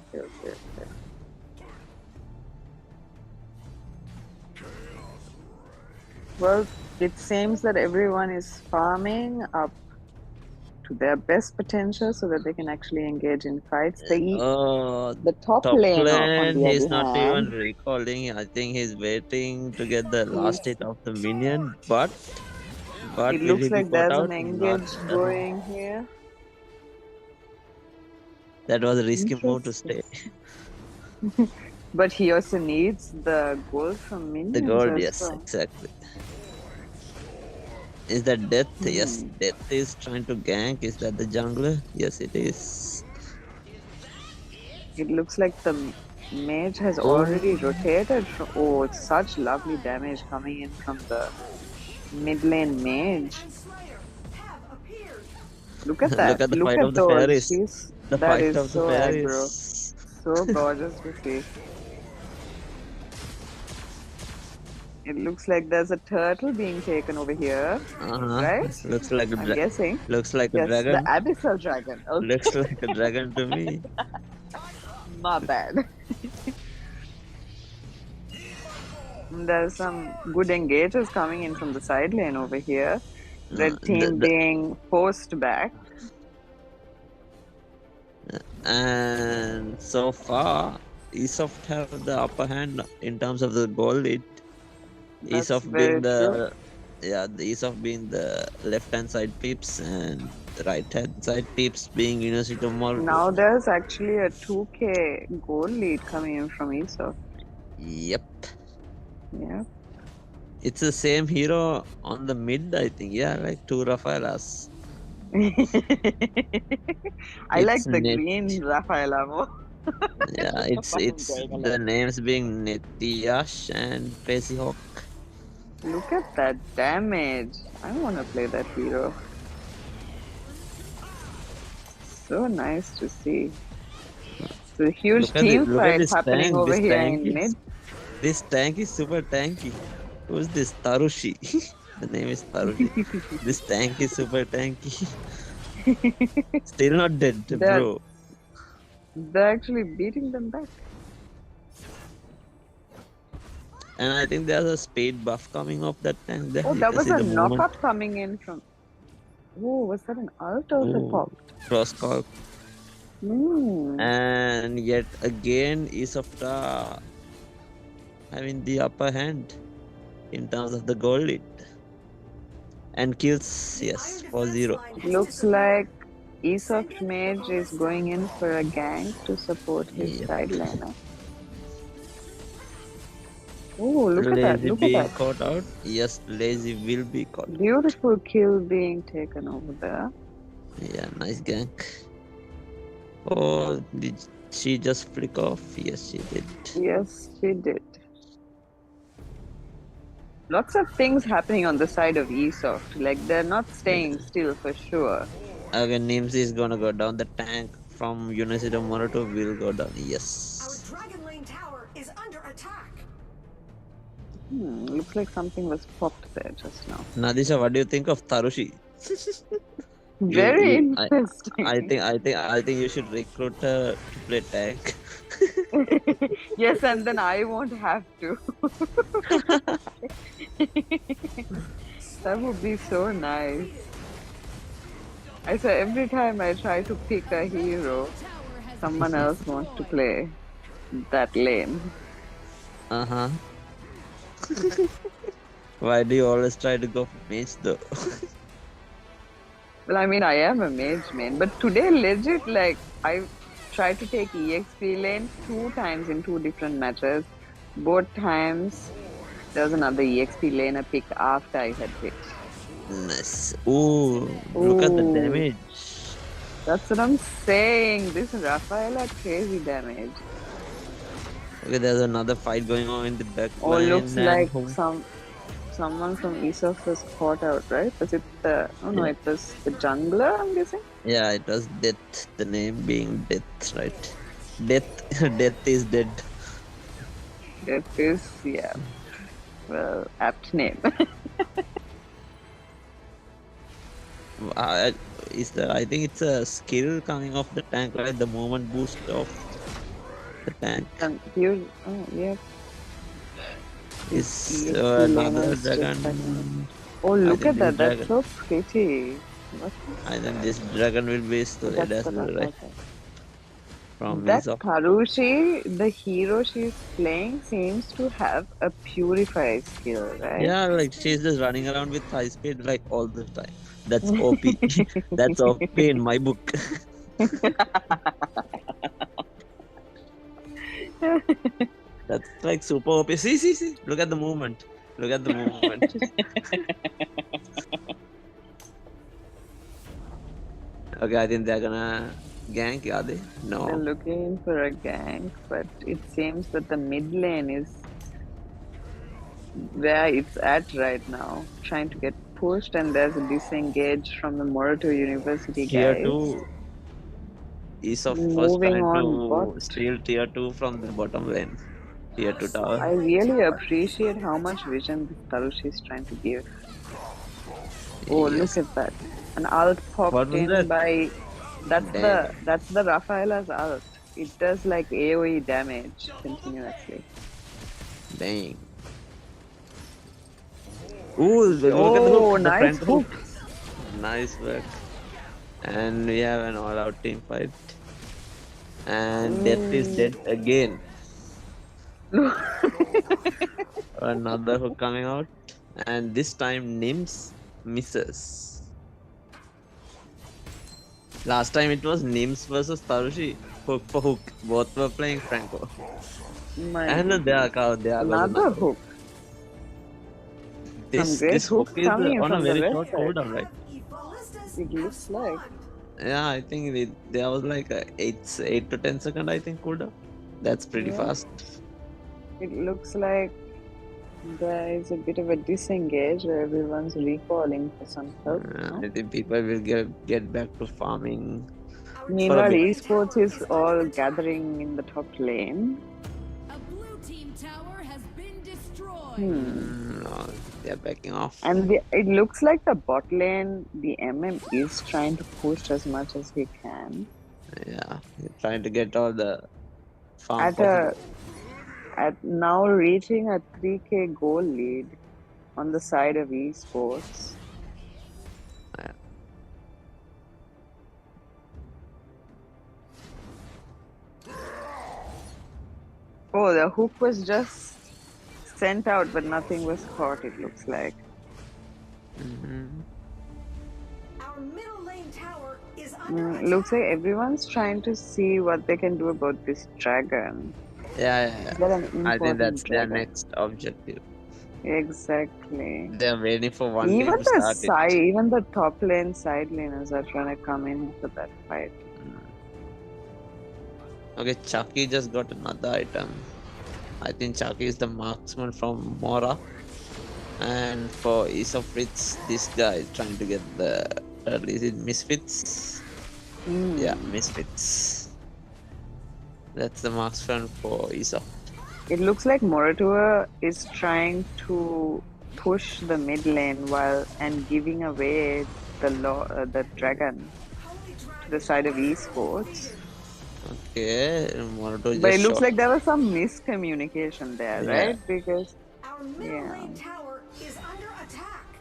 Well, it seems that everyone is farming up to their best potential so that they can actually engage in fights. The top lane on the he's other not hand, even recalling. I think he's waiting to get the last hit of the minion, but it looks like there's an engage going here. That was a risky move to stay. But he also needs the gold from minions. The gold, yes, exactly. Is that Death? Yes, Death is trying to gank. Is that the jungler? Yes, it is. It looks like the mage has already rotated. It's such lovely damage coming in from the mid lane mage. Look at that. Look at the fight of the fairies. The fight of the fairies. So gorgeous to see. It looks like there's a turtle being taken over here, right? Looks like I'm guessing. Looks like a dragon. The abyssal dragon. Okay. Looks like a dragon to me. My bad. There's some good engages coming in from the side lane over here. Red team being forced back. And so far, ESOFT have the upper hand in terms of the goal lead. ESOFT being the ESOFT being the left hand side peeps and the right hand side peeps being University of Moratuwa. Now there's actually a 2k goal lead coming in from ESOFT. Yep. Yeah. It's the same hero on the mid, I think. Yeah, like two Rafaelas. I like the green Rafaela more. Yeah, it's the names being Netiash and Crazy Hawk. Look at that damage. I want to play that hero. So nice to see. So huge team fight happening over here in mid. This tank is super tanky. Who's this? Tharushi. The name is Tharushi. This tank is super tanky. Still not dead, bro. They're actually beating them back. And I think there's a speed buff coming off that tank there. Oh, that was a knockup coming in from... Oh, was that an ult or the pop? Cross call. And yet again, ESOFT having the upper hand in terms of the goal lead. And kills, yes, 4-0. Looks like ESOFT Mage is going in for a gank to support his side laner. Oh, look at that! Lazy Look at being that! caught out. Yes, Lazy will be caught. Beautiful kill being taken over there. Yeah, nice gank. Oh, did she just flick off? Yes, she did. Yes, she did. Lots of things happening on the side of ESOFT. Like they're not staying still for sure. Again, NIMZ is gonna go down. The tank from University of Moratuwa will go down. Our Yes. Dragon Lane tower is under attack. Looks like something was popped there just now. Nadisha, what do you think of Tharushi? Very interesting. I think you should recruit her to play tank. Yes, and then I won't have to. That would be so nice. I say every time I try to pick a hero, someone else wants to play that lane. Uh-huh. Why do you always try to go for mage though? Well, I mean, I am a mage main, but today, legit, like, I tried to take EXP lane 2 times in 2 different matches. Both times, there was another EXP laner pick after I had picked. Nice. Ooh, look at the damage. That's what I'm saying. This Rafaela crazy damage. Okay, there's another fight going on in the back Oh, line. looks like someone from ESOFT was caught out, right? Was it the... Oh no, it was the jungler, I'm guessing? Yeah, it was Death. The name being Death, right? Death is dead. Death is, yeah. Well, apt name. I think it's a skill coming off the tank, right? The movement boost of the tank. And here, oh, yeah. Is another dragon. Oh, look at that. That's so pretty. I think this dragon will be stored as well, right? From That ESOFT. Tharushi, the hero she's playing, seems to have a purify skill, right? Yeah, like she's just running around with high speed like all the time. That's OP. That's OP in my book. That's like super OP. See. Look at the movement. Look at the movement. Okay, I think they're gonna gank, are they? No. They're looking for a gank, but it seems that the mid lane is where it's at right now, trying to get pushed, and there's a disengage from the Moratuwa University Tier guys. 2 ESOFT first Moving trying on, to bot. steal tier 2 from the bottom lane. Tier 2 tower. I really appreciate how much vision this Tharushi is trying to give. Oh, Yes. look at that. An ult What popped was in that? by... Damn. That's the Rafaela's ult. It does like AoE damage continuously. Dang. Ooh, look at the hook. The nice front hook. Nice work. And we have an all-out team fight. And Death is dead again. Another hook coming out. And this time NIMZ misses. Last time it was NIMZ versus Tharushi. Hook for hook. Both were playing Franco. And there was Another hook. This hook is on a very short cooldown, right? It looks like. Yeah, I think there was like a 8 to 10 second, I think, cooldown. That's pretty fast. It looks like there is a bit of a disengage where everyone's recalling for some help. I think people will get back to farming. Meanwhile, Esports is all gathering in the top lane. A blue team tower has been destroyed. No, they're backing off. And it looks like the bot lane, the MM is trying to push as much as he can. Yeah, they're trying to get all the farm. At now reaching a 3k goal lead on the side of Esports. Yeah. Oh, the hook was just sent out, but nothing was caught, it looks like. Our middle lane tower is Looks like everyone's trying to see what they can do about this dragon. Yeah. Is that an I think important that's their dragon? next objective. Exactly. They're waiting for one Even team to the start it. side, even the top lane side laners are trying to come in for that fight. Okay, Chucky just got another item. I think Chucky is the marksman from Mora. And for ESOFT, this guy is trying to get the is it MIZFITZ? Yeah, MIZFITZ. That's the marksman for ESOFT. It looks like Moratuwa is trying to push the mid lane and giving away the dragon to the side of esports. Okay, Moratuwa But just it looks shot. like there was some miscommunication there, Yeah. right? Because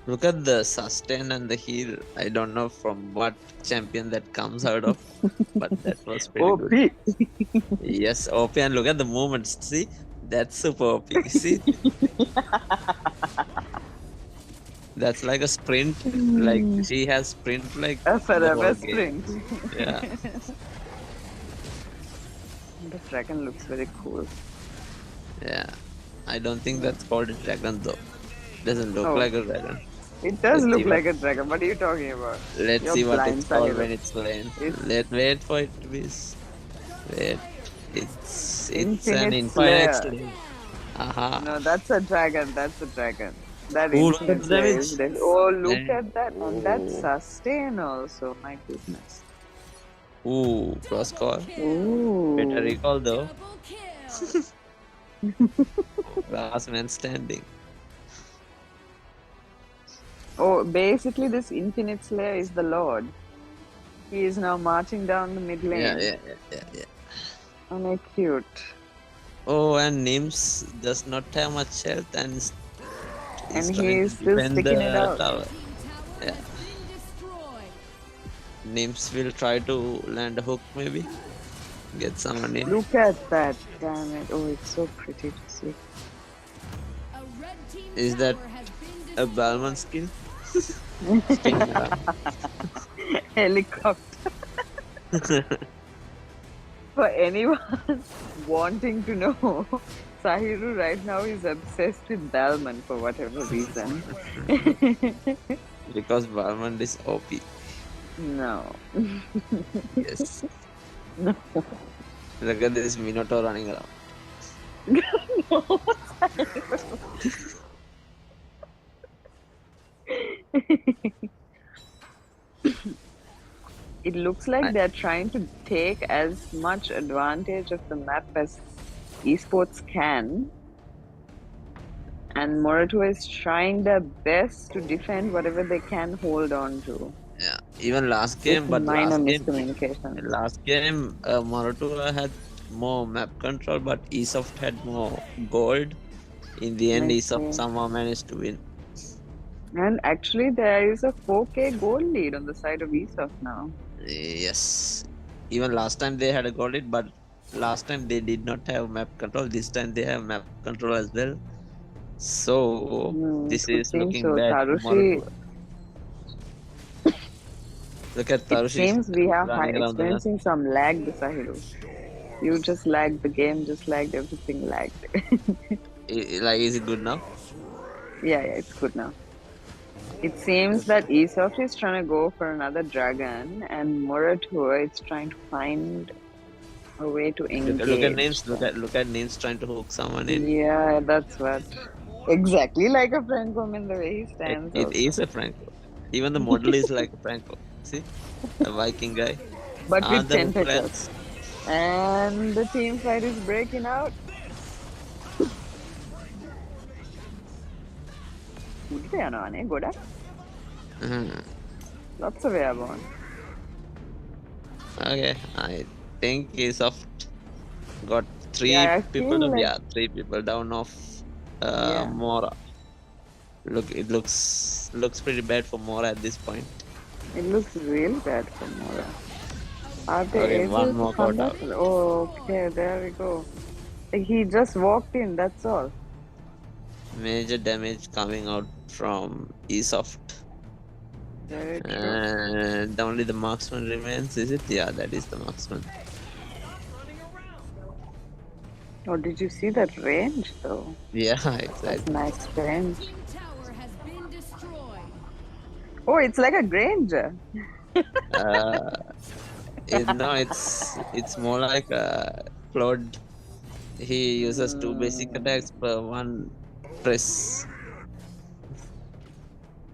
Look at the sustain and the heal. I don't know from what champion that comes out of, but that was pretty OP. good. Yes, OP, and look at the movements. See, that's super OP. See, that's like a sprint. Like she has sprint like a the forever whole game. sprint. Yeah. The dragon looks very cool. Yeah, I don't think that's called a dragon though. Doesn't look Oh. like a dragon. It does Let's look see like a dragon. What are you talking about? Let's You're see what blind, it's called Sahil. when it's playing. Let's wait for it to be. Wait, it's an Infinite infinite Slayer. slayer. Aha. No, that's a dragon. That's a dragon. That Oh, look at infinite the Slayer damage. is dead. Oh, look Damn. at that. And that sustain also. My goodness. Ooh, cross call. Ooh. Better recall though. Last man standing. Oh, basically this infinite Slayer is the Lord. He is now marching down the mid lane. Yeah. Oh, my cute. Oh, and NIMZ does not have much health and And he trying is to still defend sticking the it out. tower. Yeah. NIMZ will try to land a hook maybe. Get someone in. Look at that. Damn it. Oh, it's so pretty to see. Is that a Balman skill? Helicopter. For anyone wanting to know, Sahiru right now is obsessed with Balman for whatever reason. Because Balman is OP. No. Yes. No. Look at this Minotaur running around. No, It looks like they're trying to take as much advantage of the map as esports can. And Moratuwa is trying their best to defend whatever they can hold on to. Yeah, even last game, but minor miscommunication. Last game, Moratuwa had more map control, but ESOFT had more gold. In the end, Makes ESOFT sense. somehow managed to win. And actually, there is a 4K goal lead on the side of ESOFT now. Yes, even last time they had a gold lead, but last time they did not have map control. This time they have map control as well. So this it is seems looking so. bad. for Tharushi, Moratuwa. Look at it Tharushi seems we have running around the map. experiencing some lag, Sahiru. You just lagged the game, just lagged everything lagged. Like, is it good now? Yeah, it's good now. It seems that ESOFT is trying to go for another dragon, and Moratuwa is trying to find a way to engage. Look at names. Look at names trying to hook someone in. Yeah, that's what. Exactly like a Franco in the way he stands. It also. is a Franco. Even the model is like a Franco. See, a Viking guy. But with the tentacles. And the team fight is breaking out. උඩට යනවානේ ගොඩක්. Lots of airborne. Okay, I think ESOFT got three Yeah, I people. feel like- Yeah, 3 people down of Mora. Look, it looks pretty bad for Mora at this point. It looks real bad for Mora. Are they Okay, able one to more come got back? Oh, okay, there we go. He just walked in, that's all. Major damage coming out from ESOFT. Very true. And only the marksman remains, is it? Yeah, that is the marksman. Oh, did you see that range though? Yeah, That's exactly. nice range. Tower has been destroyed. Oh, it's like a Granger. No, it's more like a Claude. He uses 2 basic attacks per 1 press.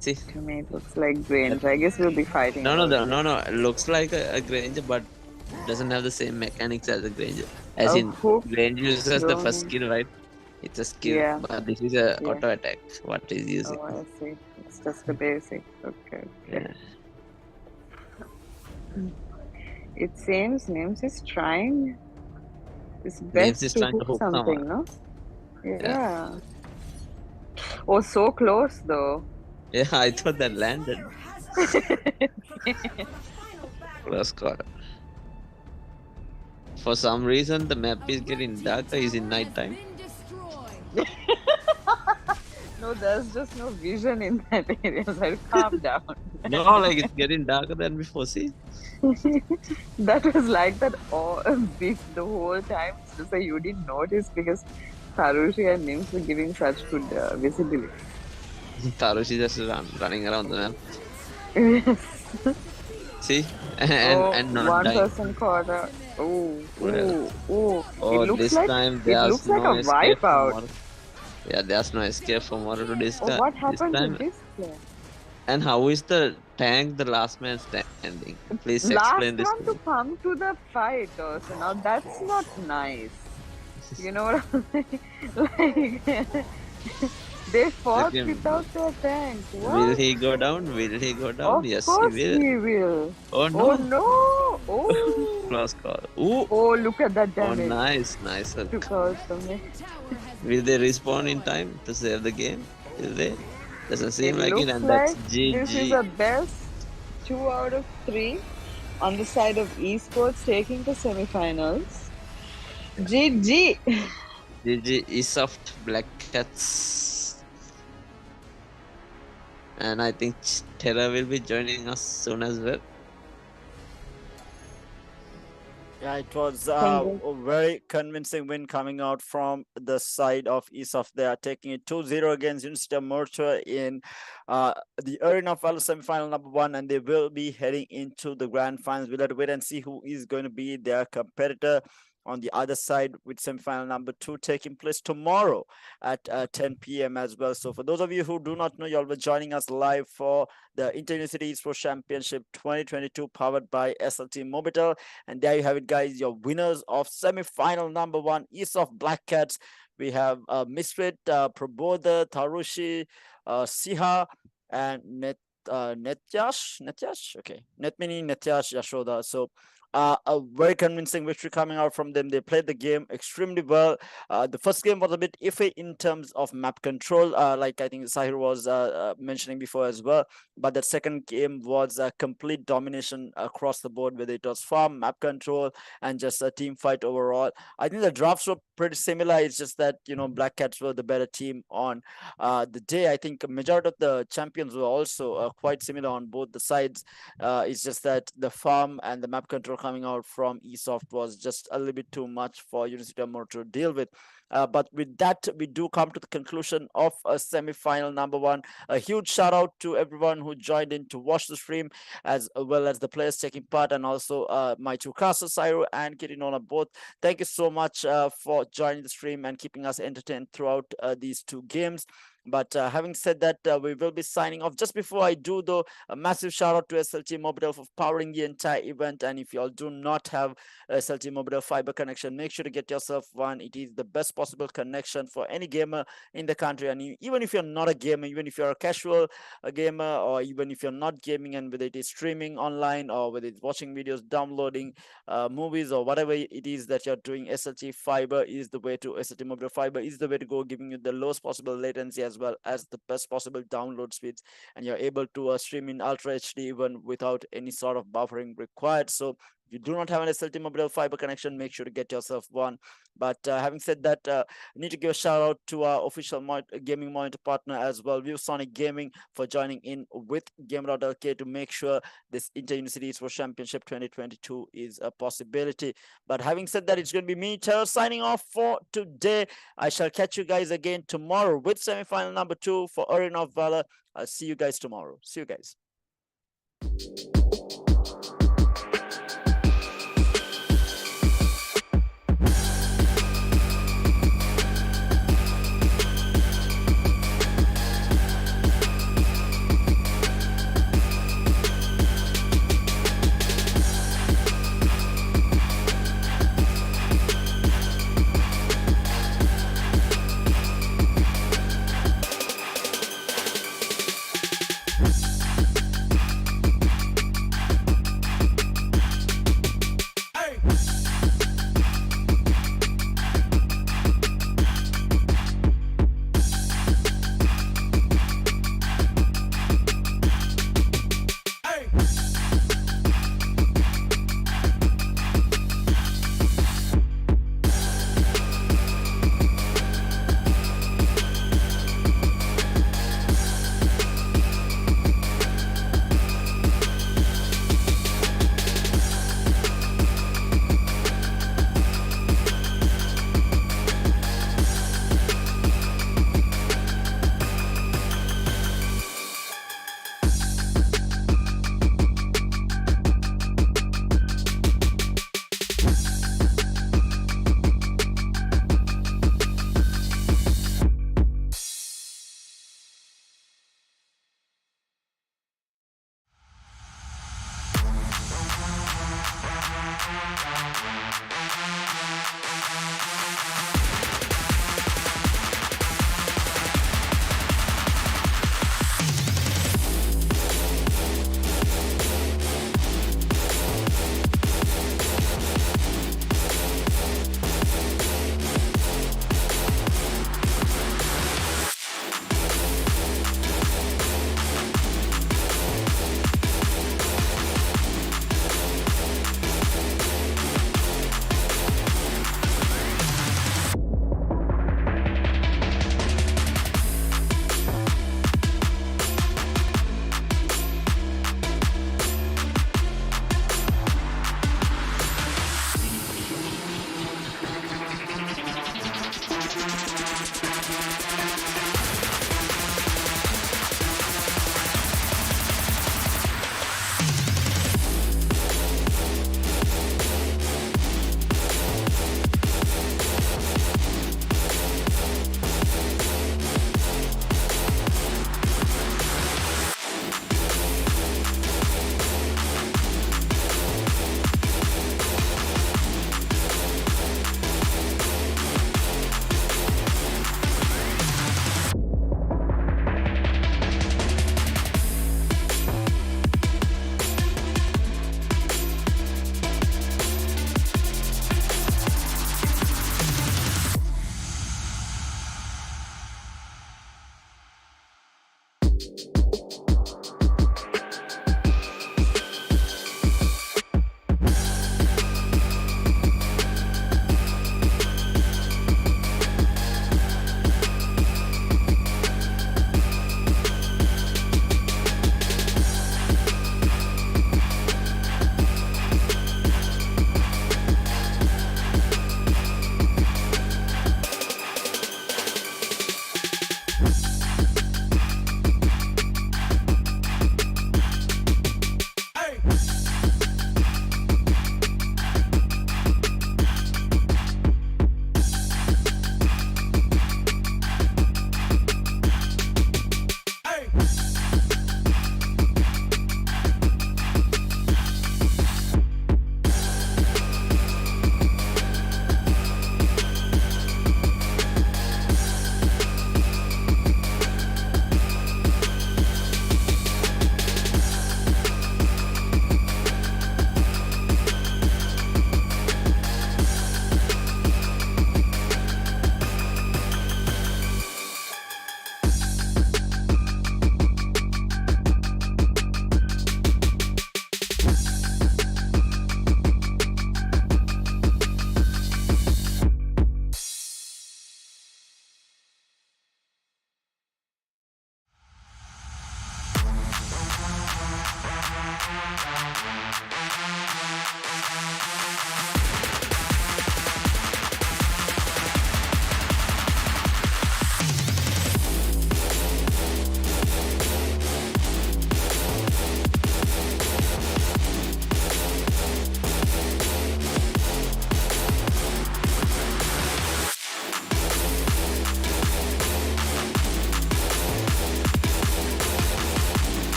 See? To me, it looks like Granger. I guess we'll be fighting. No, about it. no. It looks like a Granger, but doesn't have the same mechanics as a Granger. As in, hook, Granger uses the first throwing. skill, right? It's a skill, Yeah. but this is a Yeah. auto attack. What is using? Oh, I see. It's just a basic. Okay. Yeah. It seems NIMZ is trying his NIMZ best is to trying to hook hook something, someone. no? Yeah. Oh, so close though. Yeah, I thought that landed. Close call. For some reason, the map is getting darker. Is in night time. No, there's just no vision in that area. So calm down. No, like it's getting darker than before. See? That was like that all big the whole time. It's just that you didn't notice because Tharushi and NIMZ were giving such good visibility. Tharushi just running around the map. Yes. See? And not one dying. person caught a. Oh, Well, it looks this like time it there's looks like no a escape wipe out. from Yeah, there's no escape from Moratuwa this Oh, time. what This happened to time. this player? And how is the tank the last man standing? Please Last explain this. one to come to the fight also. Now that's not nice. You know what I'm saying? Like they fought him. without their tank. What? Will he go down? Will he go down? Of Yes, course he will. he will. Oh no! Oh no! Oh! Close call. Ooh! Oh, look at that Oh, damage. nice hook. Took out the mid. Will they respawn in time to save the game? Will they? Doesn't seem like it, looks and like that's this is GG. a best 2 out of 3 on the side of esports taking the semi-finals. GG. GG ESOFT Black Cats. And I think Terra will be joining us soon as well. Yeah, it was a very convincing win coming out from the side of ESOFT. They are taking it 2-0 against University of Moratuwa in the arena of Valor Semi-Final number 1, and they will be heading into the grand finals. We'll have to wait and see who is going to be their competitor on the other side, with semi-final number 2 taking place tomorrow at 10 p.m. as well. So for those of you who do not know, y'all were joining us live for the Inter-University Esports Championship 2022 powered by SLT-MOBITEL. And there you have it, guys, your winners of semi-final number 1, ESOFT Black Cats. We have MIZFITZ, Pabodha, Tharushi, Siha, and Nethmini, Netyash, Yashoda. So a very convincing victory coming out from them. They played the game extremely well. The first game was a bit iffy in terms of map control, like I think Sahir was mentioning before as well. But the second game was a complete domination across the board, whether it was farm, map control, and just a team fight overall. I think the drafts were pretty similar. It's just that, you know, Black Cats were the better team on the day. I think a majority of the champions were also quite similar on both the sides. It's just that the farm and the map control coming out from ESOFT was just a little bit too much for University of Moratuwa to deal with. But with that, we do come to the conclusion of a semi-final number 1. A huge shout out to everyone who joined in to watch the stream, as well as the players taking part, and also my two casters, Sairo and Kirinona, both. Thank you so much for joining the stream and keeping us entertained throughout these 2 games. But having said that, we will be signing off. Just before I do, though, a massive shout out to SLT-MOBITEL for powering the entire event. And if you all do not have SLT-MOBITEL fiber connection, make sure to get yourself one. It is the best possible connection for any gamer in the country. And even if you're not a gamer, even if you're a casual gamer, or even if you're not gaming, and whether it is streaming online or whether it's watching videos, downloading movies, or whatever it is that you're doing, SLT fiber is the way to. SLT-MOBITEL fiber is the way to go, giving you the lowest possible latency as well as the best possible download speeds, and you're able to stream in Ultra HD even without any sort of buffering required. So you do not have an SLT-MOBITEL fiber connection, make sure to get yourself one. But having said that, need to give a shout out to our official gaming monitor partner as well, ViewSonic Gaming, for joining in with Gamer.LK to make sure this Inter-University Esports Championship 2022 is a possibility. But having said that, it's going to be me, Tara, signing off for today. I shall catch you guys again tomorrow with semi-final number 2 for Arena of Valor. I'll see you guys tomorrow. See you guys.